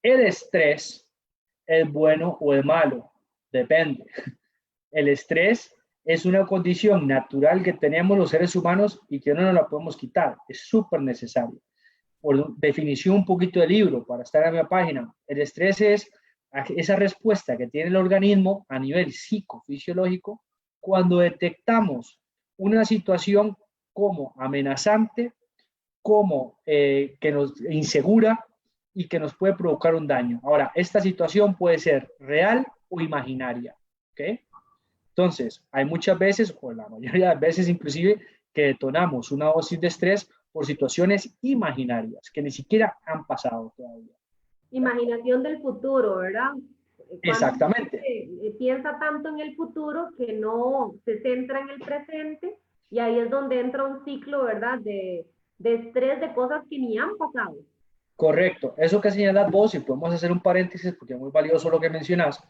C: El estrés es bueno o es malo, depende. El estrés es una condición natural que tenemos los seres humanos y que no nos la podemos quitar. Es súper necesario. Por definición un poquito del libro, para estar en mi página, el estrés es esa respuesta que tiene el organismo a nivel psicofisiológico cuando detectamos una situación como amenazante, como que nos insegura y que nos puede provocar un daño. Ahora, esta situación puede ser real o imaginaria. ¿Ok? Entonces, hay muchas veces, o la mayoría de las veces inclusive, que detonamos una dosis de estrés por situaciones imaginarias que ni siquiera han pasado todavía.
B: Imaginación del futuro, ¿verdad? Cuando
C: Exactamente.
B: piensa tanto en el futuro que no se centra en el presente, y ahí es donde entra un ciclo, ¿verdad? De estrés de cosas que ni han pasado.
C: Correcto. Eso que señalas vos, y podemos hacer un paréntesis porque es muy valioso lo que mencionas,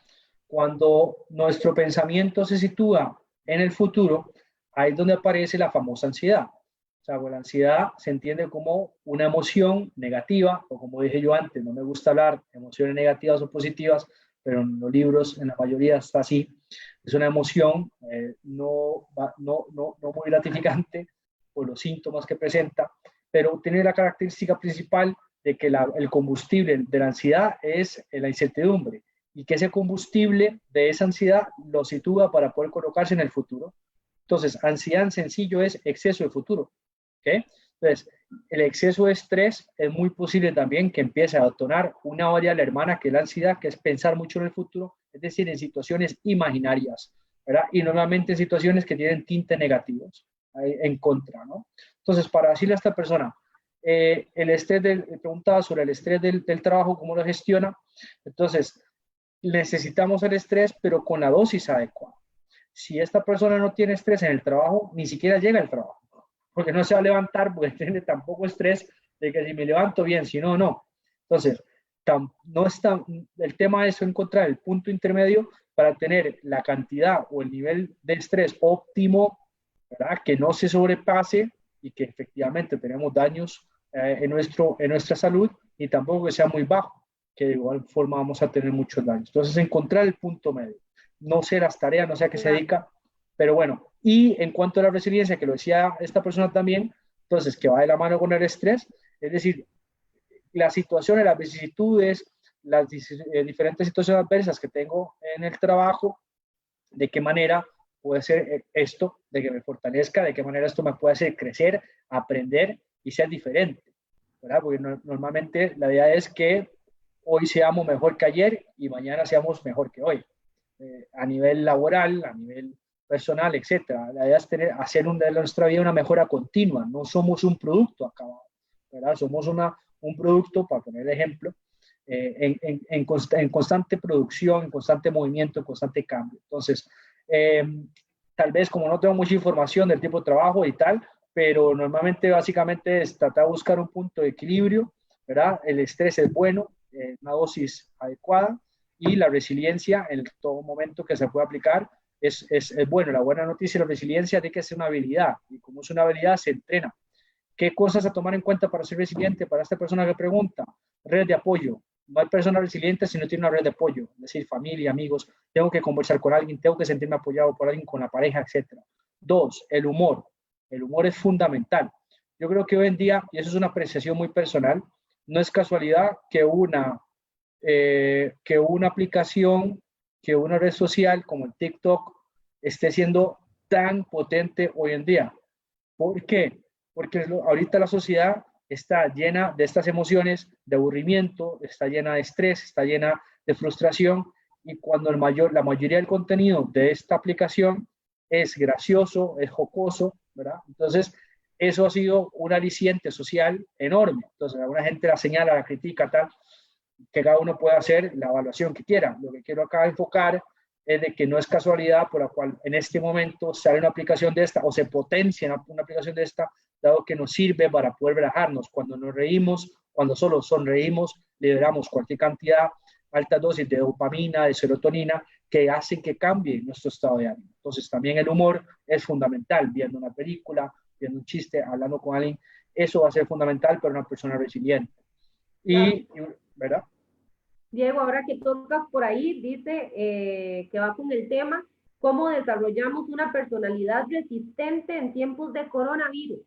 C: cuando nuestro pensamiento se sitúa en el futuro, ahí es donde aparece la famosa ansiedad. O sea, la ansiedad se entiende como una emoción negativa, o como dije yo antes, no me gusta hablar de emociones negativas o positivas, pero en los libros, en la mayoría está así. Es una emoción no muy gratificante por los síntomas que presenta, pero tiene la característica principal de que el combustible de la ansiedad es la incertidumbre y que ese combustible de esa ansiedad lo sitúa para poder colocarse en el futuro. Entonces, ansiedad en sencillo es exceso de futuro. ¿Okay? Entonces, el exceso de estrés es muy posible también que empiece a detonar una variable hermana que es la ansiedad, que es pensar mucho en el futuro, es decir, en situaciones imaginarias, ¿verdad? Y normalmente en situaciones que tienen tintes negativos en contra, ¿no? Entonces, para decirle a esta persona, el estrés preguntaba sobre el estrés del trabajo, cómo lo gestiona. Entonces, necesitamos el estrés, pero con la dosis adecuada. Si esta persona no tiene estrés en el trabajo, ni siquiera llega al trabajo, porque no se va a levantar, porque tiene tampoco estrés de que si me levanto bien, si no, no. Entonces, no está, el tema es encontrar el punto intermedio para tener la cantidad o el nivel de estrés óptimo, ¿verdad? Que no se sobrepase y que efectivamente tenemos daños en nuestra salud, y tampoco que sea muy bajo, que de igual forma vamos a tener muchos daños. Entonces, encontrar el punto medio. No sé las tareas, no sé a qué se dedica, pero bueno. Y en cuanto a la resiliencia, que lo decía esta persona también, entonces, que va de la mano con el estrés, es decir, las situaciones, las vicisitudes, las diferentes situaciones adversas que tengo en el trabajo, de qué manera puede ser esto, de que me fortalezca, de qué manera esto me puede hacer crecer, aprender y ser diferente, ¿verdad? Porque normalmente la idea es que hoy seamos mejor que ayer y mañana seamos mejor que hoy, a nivel laboral, a nivel personal, etcétera. La idea es hacer de nuestra vida una mejora continua, no somos un producto acabado, ¿verdad? Somos un producto, para poner el ejemplo, en constante producción, en constante movimiento, en constante cambio. Entonces, tal vez como no tengo mucha información del tipo de trabajo y tal, pero normalmente básicamente es tratar de buscar un punto de equilibrio, ¿verdad? El estrés es bueno, una dosis adecuada, y la resiliencia en todo momento que se puede aplicar es bueno. La buena noticia de la resiliencia es que es una habilidad, y como es una habilidad se entrena. ¿Qué cosas a tomar en cuenta para ser resiliente? Para esta persona que pregunta, red de apoyo, No hay persona resiliente si no tiene una red de apoyo, es decir, familia, amigos, tengo que conversar con alguien, tengo que sentirme apoyado por alguien, con la pareja, etc. Dos, el humor. El humor es fundamental. Yo creo que hoy en día, y eso es una apreciación muy personal, no es casualidad que una aplicación, que una red social como el TikTok esté siendo tan potente hoy en día. ¿Por qué? Porque ahorita la sociedad está llena de estas emociones de aburrimiento, está llena de estrés, está llena de frustración, y cuando la mayoría del contenido de esta aplicación es gracioso, es jocoso, ¿verdad? Entonces, eso ha sido un aliciente social enorme. Entonces, alguna gente la señala, la critica, tal, que cada uno pueda hacer la evaluación que quiera. Lo que quiero acá enfocar es de que no es casualidad por la cual en este momento sale una aplicación de esta o se potencia una aplicación de esta, dado que nos sirve para poder relajarnos. Cuando nos reímos, cuando solo sonreímos, liberamos cualquier cantidad, alta dosis de dopamina, de serotonina, que hacen que cambie nuestro estado de ánimo. Entonces también el humor es fundamental, viendo una película, viendo un chiste, hablando con alguien, eso va a ser fundamental para una persona resiliente. ¿Verdad?
B: Diego, ahora que tocas por ahí, dice que va con el tema, ¿cómo desarrollamos una personalidad resistente en tiempos de coronavirus?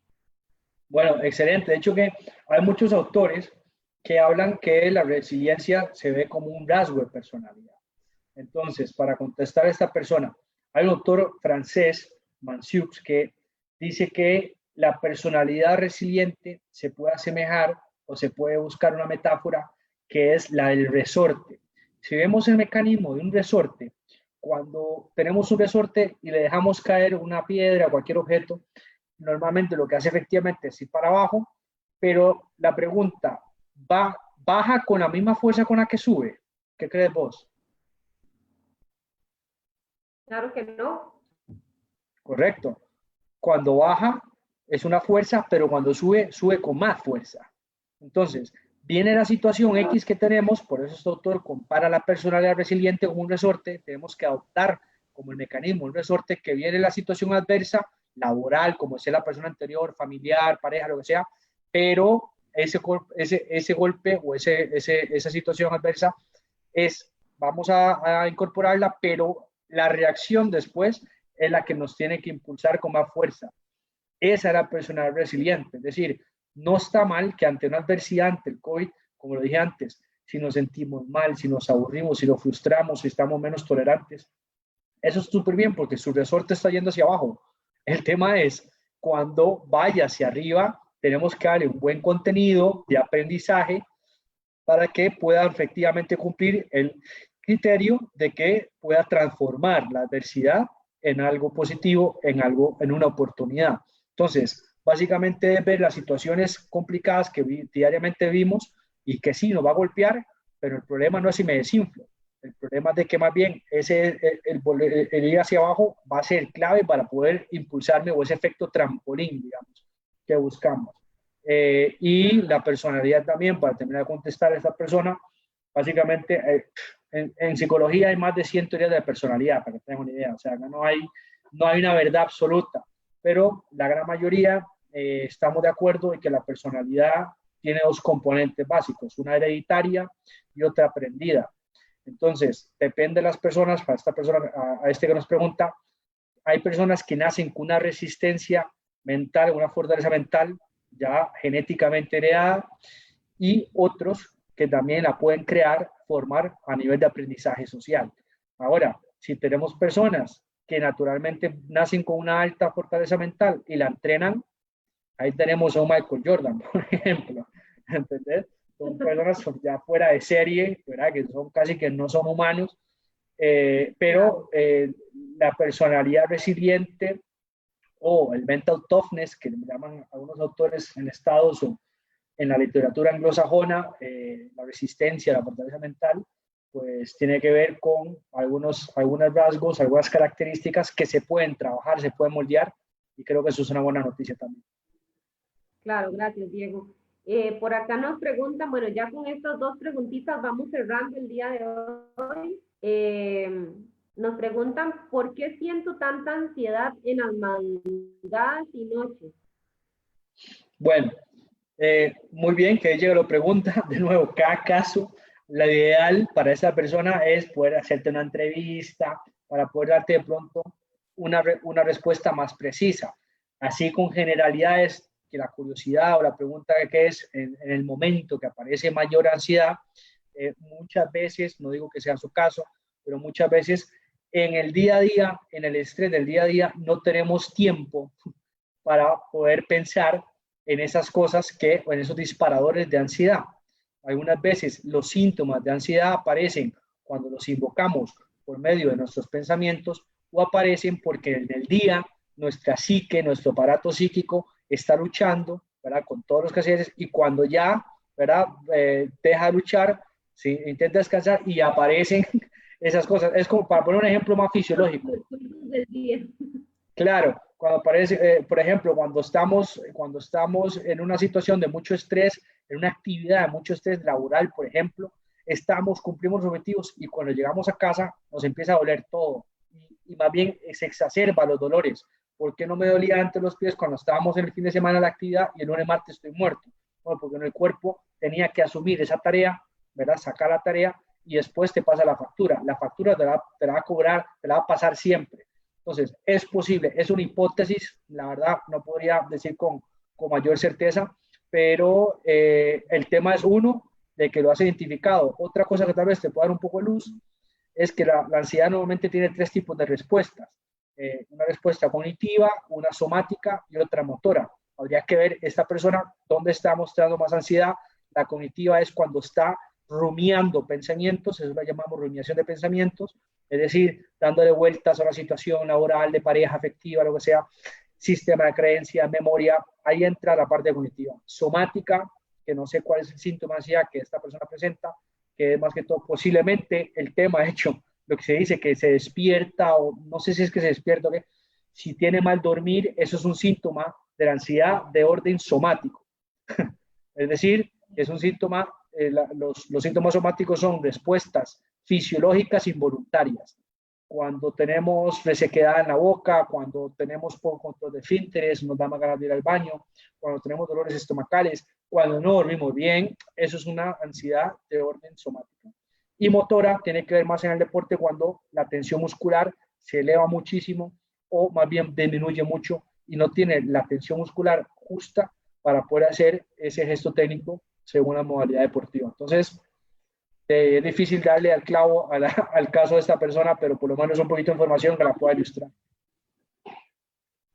C: Bueno, excelente. De hecho que hay muchos autores que hablan que la resiliencia se ve como un rasgo de personalidad. Entonces, para contestar a esta persona, hay un autor francés, Mansiux, que dice que la personalidad resiliente se puede asemejar o se puede buscar una metáfora que es la del resorte. Si vemos el mecanismo de un resorte, cuando tenemos un resorte y le dejamos caer una piedra o cualquier objeto, normalmente lo que hace efectivamente es ir para abajo, pero la pregunta, ¿baja con la misma fuerza con la que sube? ¿Qué crees vos?
B: Claro que no.
C: Correcto. Cuando baja es una fuerza, pero cuando sube, sube con más fuerza. Entonces, viene la situación X que tenemos, por eso este autor compara la personalidad resiliente con un resorte, tenemos que adoptar como el mecanismo, un resorte que viene la situación adversa, laboral, como sea la persona anterior, familiar, pareja, lo que sea, pero ese golpe o esa situación adversa vamos a incorporarla, pero la reacción después es la que nos tiene que impulsar con más fuerza. Esa es la personalidad resiliente, es decir, no está mal que ante una adversidad, ante el COVID, como lo dije antes, si nos sentimos mal, si nos aburrimos, si nos frustramos, si estamos menos tolerantes, eso es súper bien porque su resorte está yendo hacia abajo. El tema es, cuando vaya hacia arriba, tenemos que darle un buen contenido de aprendizaje para que pueda efectivamente cumplir el criterio de que pueda transformar la adversidad en algo positivo, en una oportunidad. Entonces, básicamente es ver las situaciones complicadas que diariamente vimos y que sí nos va a golpear, pero el problema no es si me desinflo. El problema es de que más bien el ir hacia abajo va a ser clave para poder impulsarme, o ese efecto trampolín, digamos, que buscamos. Y la personalidad también, para terminar de contestar a esta persona, básicamente en psicología hay más de 100 teorías de la personalidad, para que tengan una idea. O sea, no hay una verdad absoluta, pero la gran mayoría estamos de acuerdo en que la personalidad tiene dos componentes básicos, una hereditaria y otra aprendida. Entonces, depende de las personas, para esta persona, a este que nos pregunta, hay personas que nacen con una resistencia mental, una fortaleza mental ya genéticamente heredada, y otros que también la pueden formar a nivel de aprendizaje social. Ahora, si tenemos personas que naturalmente nacen con una alta fortaleza mental y la entrenan, ahí tenemos a un Michael Jordan, por ejemplo, ¿entendés? Son personas ya fuera de serie, ¿verdad? Que son casi que no son humanos, pero la personalidad resiliente o el mental toughness, que le llaman algunos autores en Estados o en la literatura anglosajona, la resistencia, la fortaleza mental, pues tiene que ver con algunos rasgos, algunas características que se pueden trabajar, se pueden moldear, y creo que eso es una buena noticia también.
B: Claro, gracias, Diego. Por acá nos preguntan, bueno, ya con estas dos preguntitas vamos cerrando el día de hoy. Nos preguntan, ¿por qué siento tanta ansiedad en las madrugadas y noches?
C: Bueno, muy bien que ella lo pregunta. De nuevo, cada caso lo ideal para esa persona es poder hacerte una entrevista para poder darte de pronto una respuesta más precisa. Así con generalidades, que la curiosidad o la pregunta que es en el momento que aparece mayor ansiedad, muchas veces, no digo que sea su caso, pero muchas veces en el día a día, en el estrés del día a día, no tenemos tiempo para poder pensar en esas cosas o en esos disparadores de ansiedad. Algunas veces los síntomas de ansiedad aparecen cuando los invocamos por medio de nuestros pensamientos o aparecen porque en el día nuestra psique, nuestro aparato psíquico está luchando, ¿verdad? Con todos los quehaceres, y cuando ya, ¿verdad? Deja de luchar, ¿sí? Intenta descansar y aparecen esas cosas. Es como para poner un ejemplo más fisiológico. Claro, cuando aparece, por ejemplo, cuando estamos en una situación de mucho estrés, en una actividad de mucho estrés laboral, por ejemplo, cumplimos los objetivos y cuando llegamos a casa nos empieza a doler todo y más bien se exacerba los dolores. ¿Por qué no me dolía antes los pies cuando estábamos en el fin de semana de la actividad y el lunes martes estoy muerto? Bueno, porque en el cuerpo tenía que asumir esa tarea, ¿verdad? Sacar la tarea y después te pasa la factura. La factura te la va a cobrar, te la va a pasar siempre. Entonces, es posible, es una hipótesis, la verdad no podría decir con mayor certeza, pero el tema es uno, de que lo has identificado. Otra cosa que tal vez te pueda dar un poco de luz es que la ansiedad normalmente tiene tres tipos de respuestas. Una respuesta cognitiva, una somática y otra motora. Habría que ver esta persona dónde está mostrando más ansiedad. La cognitiva es cuando está rumiando pensamientos, eso lo llamamos rumiación de pensamientos, es decir, dándole vueltas a una situación laboral, de pareja, afectiva, lo que sea, sistema de creencias, memoria, ahí entra la parte cognitiva. Somática, que no sé cuál es el síntoma de ansiedad que esta persona presenta, que es más que todo posiblemente el tema, de hecho, lo que se dice que se despierta, o no sé si es que se despierta o qué, si tiene mal dormir, eso es un síntoma de la ansiedad de orden somático. Es decir, es un síntoma, los síntomas somáticos son respuestas fisiológicas involuntarias. Cuando tenemos resequedad en la boca, cuando tenemos poco control de esfínteres, nos da más ganas de ir al baño, cuando tenemos dolores estomacales, cuando no dormimos bien, eso es una ansiedad de orden somático. Y motora tiene que ver más en el deporte cuando la tensión muscular se eleva muchísimo o más bien disminuye mucho y no tiene la tensión muscular justa para poder hacer ese gesto técnico según la modalidad deportiva. Entonces, es difícil darle al clavo al caso de esta persona, pero por lo menos un poquito de información que la pueda ilustrar.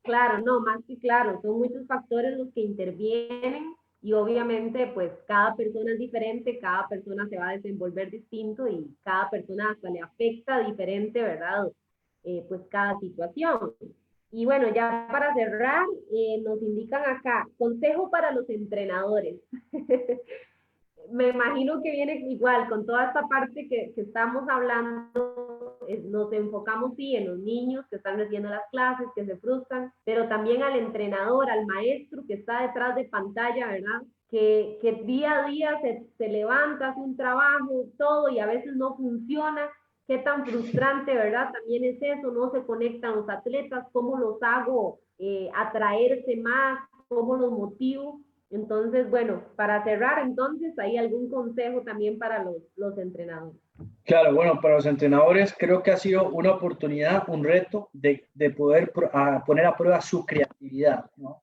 B: Claro, no, más que claro, son muchos factores los que intervienen y obviamente pues cada persona es diferente, cada persona se va a desenvolver distinto y cada persona hasta le afecta diferente, ¿verdad? Pues cada situación. Y bueno, ya para cerrar, nos indican acá, consejo para los entrenadores. Me imagino que viene igual con toda esta parte que estamos hablando, nos enfocamos sí en los niños que están recibiendo las clases, que se frustran, pero también al entrenador, al maestro que está detrás de pantalla, ¿verdad? Que día a día se levanta, hace un trabajo, todo y a veces no funciona. Qué tan frustrante, ¿verdad? También es eso, no se conectan los atletas, cómo los hago atraerse más, cómo los motivo. Entonces, bueno, para cerrar, entonces, ¿hay algún consejo también para los entrenadores?
C: Claro, bueno, para los entrenadores creo que ha sido una oportunidad, un reto de poder poner a prueba su creatividad, ¿no?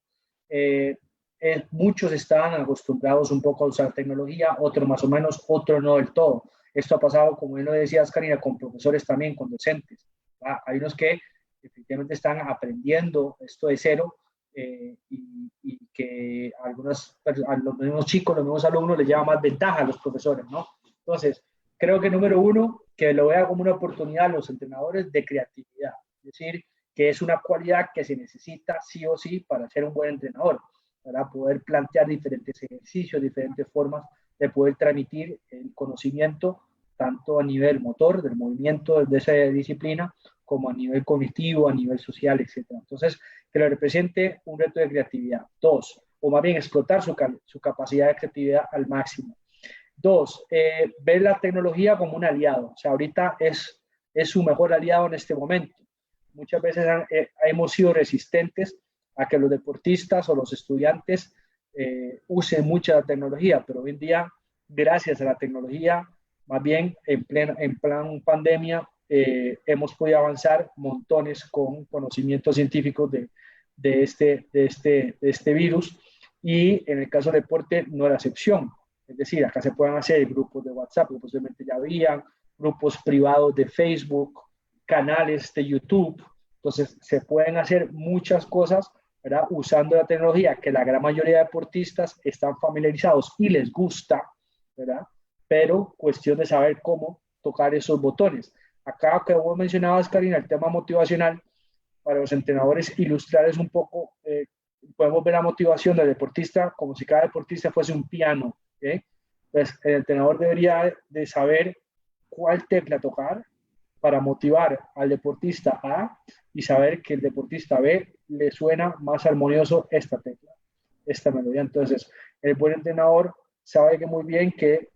C: Muchos estaban acostumbrados un poco a usar tecnología, otros más o menos, otros no del todo. Esto ha pasado, como bien lo decías, Karina, con profesores también, con docentes. Hay unos que efectivamente están aprendiendo esto de cero, y que a los mismos chicos, los mismos alumnos les lleva más ventaja a los profesores, ¿no? Entonces, creo que número uno, que lo vea como una oportunidad a los entrenadores de creatividad, es decir, que es una cualidad que se necesita sí o sí para ser un buen entrenador, para poder plantear diferentes ejercicios, diferentes formas de poder transmitir el conocimiento, tanto a nivel motor, del movimiento de esa disciplina, como a nivel cognitivo, a nivel social, etc. Entonces, que le represente un reto de creatividad. Dos, o más bien explotar su capacidad de creatividad al máximo. Dos, ver la tecnología como un aliado. O sea, ahorita es su mejor aliado en este momento. Muchas veces hemos sido resistentes a que los deportistas o los estudiantes usen mucha tecnología, pero hoy en día, gracias a la tecnología, Más bien, en plan pandemia, hemos podido avanzar montones con conocimientos científicos de este virus, y en el caso del deporte no es la excepción. Es decir, acá se pueden hacer grupos de WhatsApp, que posiblemente ya habían, grupos privados de Facebook, canales de YouTube. Entonces, se pueden hacer muchas cosas, ¿verdad? Usando la tecnología que la gran mayoría de deportistas están familiarizados y les gusta, ¿verdad? Pero cuestión de saber cómo tocar esos botones. Acá que vos mencionabas, Karina, el tema motivacional, para los entrenadores ilustrar es un poco, podemos ver la motivación del deportista como si cada deportista fuese un piano. Entonces, el entrenador debería de saber cuál tecla tocar para motivar al deportista A y saber que el deportista B le suena más armonioso esta tecla, esta melodía. Entonces, el buen entrenador sabe que muy bien qué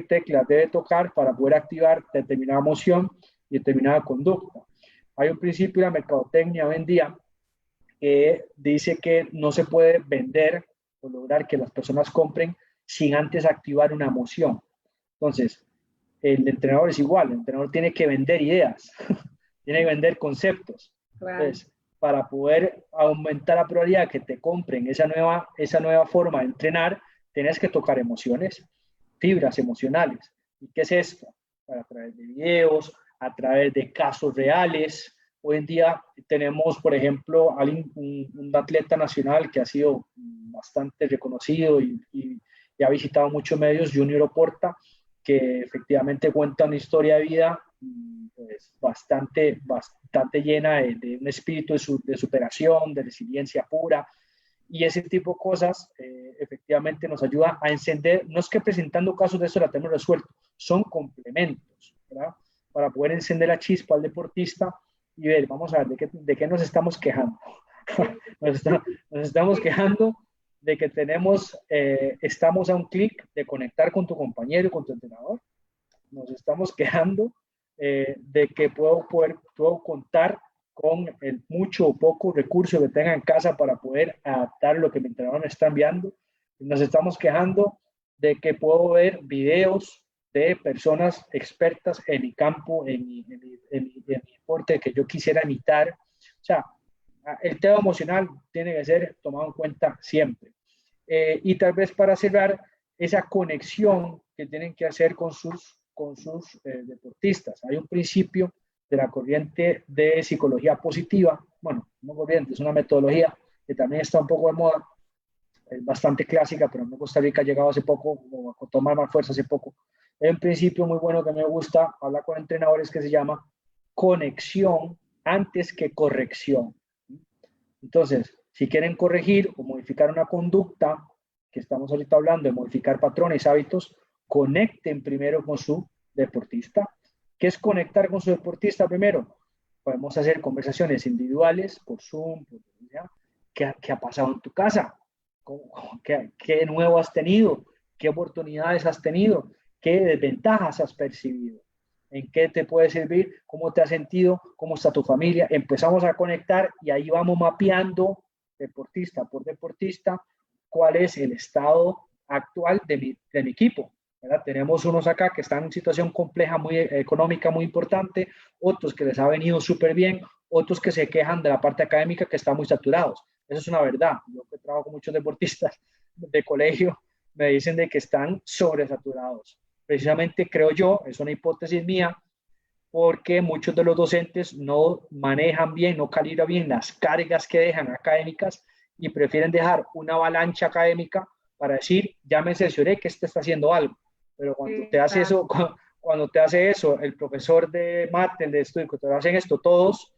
C: tecla debe tocar para poder activar determinada emoción y determinada conducta. Hay un principio de la mercadotecnia hoy en día que dice que no se puede vender o lograr que las personas compren sin antes activar una emoción. Entonces, el entrenador es igual, el entrenador tiene que vender ideas, tiene que vender conceptos. Claro. Entonces, para poder aumentar la probabilidad de que te compren esa nueva forma de entrenar, tienes que tocar emociones, fibras emocionales. ¿Y qué es esto? A través de videos, a través de casos reales. Hoy en día tenemos, por ejemplo, un atleta nacional que ha sido bastante reconocido y ha visitado muchos medios, Junior Oporta, que efectivamente cuenta una historia de vida pues, bastante llena de un espíritu de superación, de resiliencia pura, y ese tipo de cosas efectivamente nos ayuda a encender. No es que presentando casos de eso la tenemos resuelto, son complementos, ¿verdad? Para poder encender la chispa al deportista y ver, vamos a ver, de qué nos estamos quejando. nos estamos quejando de que estamos a un clic de conectar con tu compañero y con tu entrenador. Nos estamos quejando de que puedo contar con el mucho o poco recurso que tenga en casa para poder adaptar lo que mi entrenador me está enviando. Nos estamos quejando de que puedo ver videos de personas expertas en mi campo, en mi deporte que yo quisiera imitar. O sea, el tema emocional tiene que ser tomado en cuenta siempre. Y tal vez para cerrar, esa conexión que tienen que hacer con sus deportistas. Hay un principio de la corriente de psicología positiva, bueno, no corriente, es una metodología que también está un poco de moda, es bastante clásica, pero en Costa Rica ha llegado hace poco, o a tomar más fuerza hace poco. Es un principio muy bueno que me gusta, habla con entrenadores, que se llama conexión antes que corrección. Entonces, si quieren corregir o modificar una conducta, que estamos ahorita hablando de modificar patrones, hábitos, conecten primero con su deportista. ¿Qué es conectar con su deportista primero? Podemos hacer conversaciones individuales por Zoom, ¿qué ha pasado en tu casa? ¿Qué nuevo has tenido? ¿Qué oportunidades has tenido? ¿Qué desventajas has percibido? ¿En qué te puede servir? ¿Cómo te has sentido? ¿Cómo está tu familia? Empezamos a conectar y ahí vamos mapeando deportista por deportista cuál es el estado actual de mi equipo, ¿verdad? Tenemos unos acá que están en situación compleja, muy económica, muy importante, otros que les ha venido súper bien, otros que se quejan de la parte académica que están muy saturados. Eso es una verdad. Yo que trabajo con muchos deportistas de colegio, me dicen de que están sobresaturados. Precisamente creo yo, es una hipótesis mía, porque muchos de los docentes no manejan bien, no calibran bien las cargas que dejan académicas y prefieren dejar una avalancha académica para decir, ya me cercioré que este está haciendo algo. Pero cuando te hace eso, cuando te hace eso, el profesor de mate, el de estudio, que te hacen esto todos,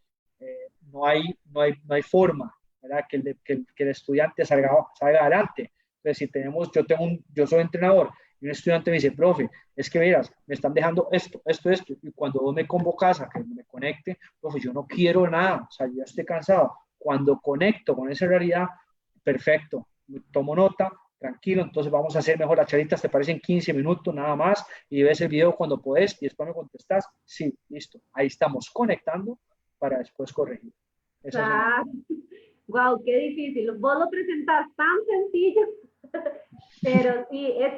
C: no hay forma, ¿verdad? Que el estudiante salga adelante. Entonces, si yo soy entrenador y un estudiante me dice, profe, es que miras, me están dejando esto, y cuando vos me convocas a que me conecte, profe, yo no quiero nada, o sea, yo ya estoy cansado. Cuando conecto con esa realidad, perfecto, tomo nota, tranquilo, entonces vamos a hacer mejor las charitas, te parecen 15 minutos nada más, y ves el video cuando podés, y después me contestas, sí, listo, ahí estamos conectando para después corregir.
B: Wow, qué difícil. Vos lo presentás tan sencillo, pero sí, es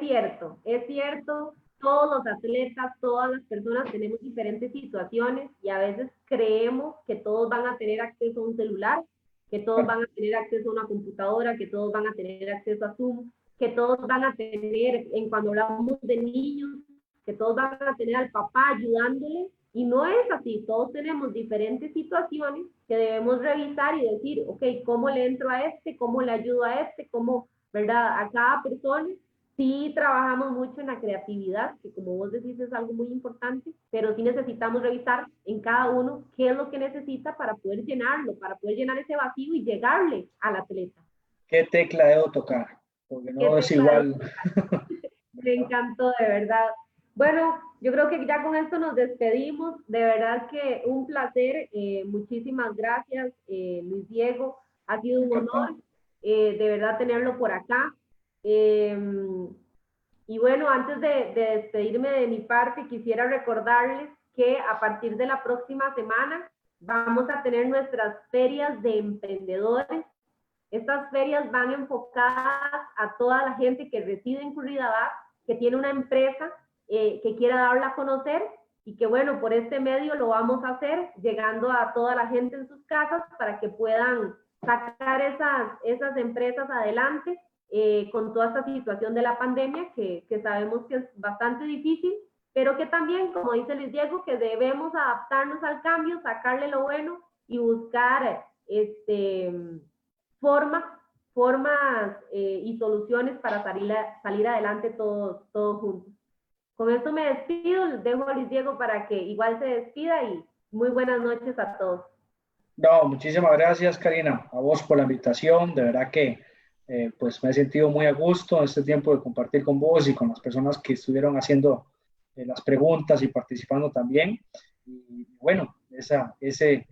B: cierto, todos los atletas, todas las personas tenemos diferentes situaciones y a veces creemos que todos van a tener acceso a un celular, que todos van a tener acceso a una computadora, que todos van a tener acceso a Zoom, que todos van a tener, en cuando hablamos de niños, que todos van a tener al papá ayudándole, y no es así. Todos tenemos diferentes situaciones que debemos revisar y decir, ok, ¿cómo le entro a este? ¿Cómo le ayudo a este? ¿Cómo, verdad? A cada persona. Sí trabajamos mucho en la creatividad, que como vos decís es algo muy importante, pero sí necesitamos revisar en cada uno qué es lo que necesita para poder llenarlo, para poder llenar ese vacío y llegarle al atleta.
C: ¿Qué tecla debo tocar? Porque no es igual.
B: Me encantó, de verdad. Bueno, yo creo que ya con esto nos despedimos. De verdad que un placer. Muchísimas gracias, Luis Diego. Ha sido un honor, de verdad, tenerlo por acá. Y bueno, antes de despedirme de mi parte, quisiera recordarles que a partir de la próxima semana vamos a tener nuestras ferias de emprendedores. Estas ferias van enfocadas a toda la gente que reside en Curridabat, que tiene una empresa que quiera darla a conocer y que bueno, por este medio lo vamos a hacer llegando a toda la gente en sus casas para que puedan sacar esas empresas adelante con toda esta situación de la pandemia que sabemos que es bastante difícil, pero que también, como dice Luis Diego, que debemos adaptarnos al cambio, sacarle lo bueno y buscar formas y soluciones para salir adelante todos juntos. Con esto me despido, les dejo a Luis Diego para que igual se despida y muy buenas noches a todos.
C: No, muchísimas gracias, Karina, a vos por la invitación. De verdad que pues me he sentido muy a gusto en este tiempo de compartir con vos y con las personas que estuvieron haciendo las preguntas y participando también. Y bueno, ese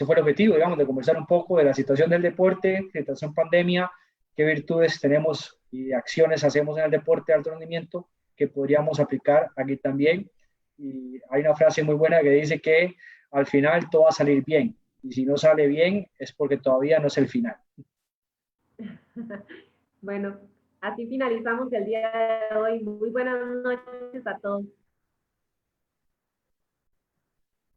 C: fue el objetivo, digamos, de conversar un poco de la situación del deporte, situación pandemia, qué virtudes tenemos y acciones hacemos en el deporte de alto rendimiento que podríamos aplicar aquí también. Y hay una frase muy buena que dice que al final todo va a salir bien. Y si no sale bien es porque todavía no es el final.
B: Bueno, así finalizamos el día de hoy. Muy buenas noches a todos.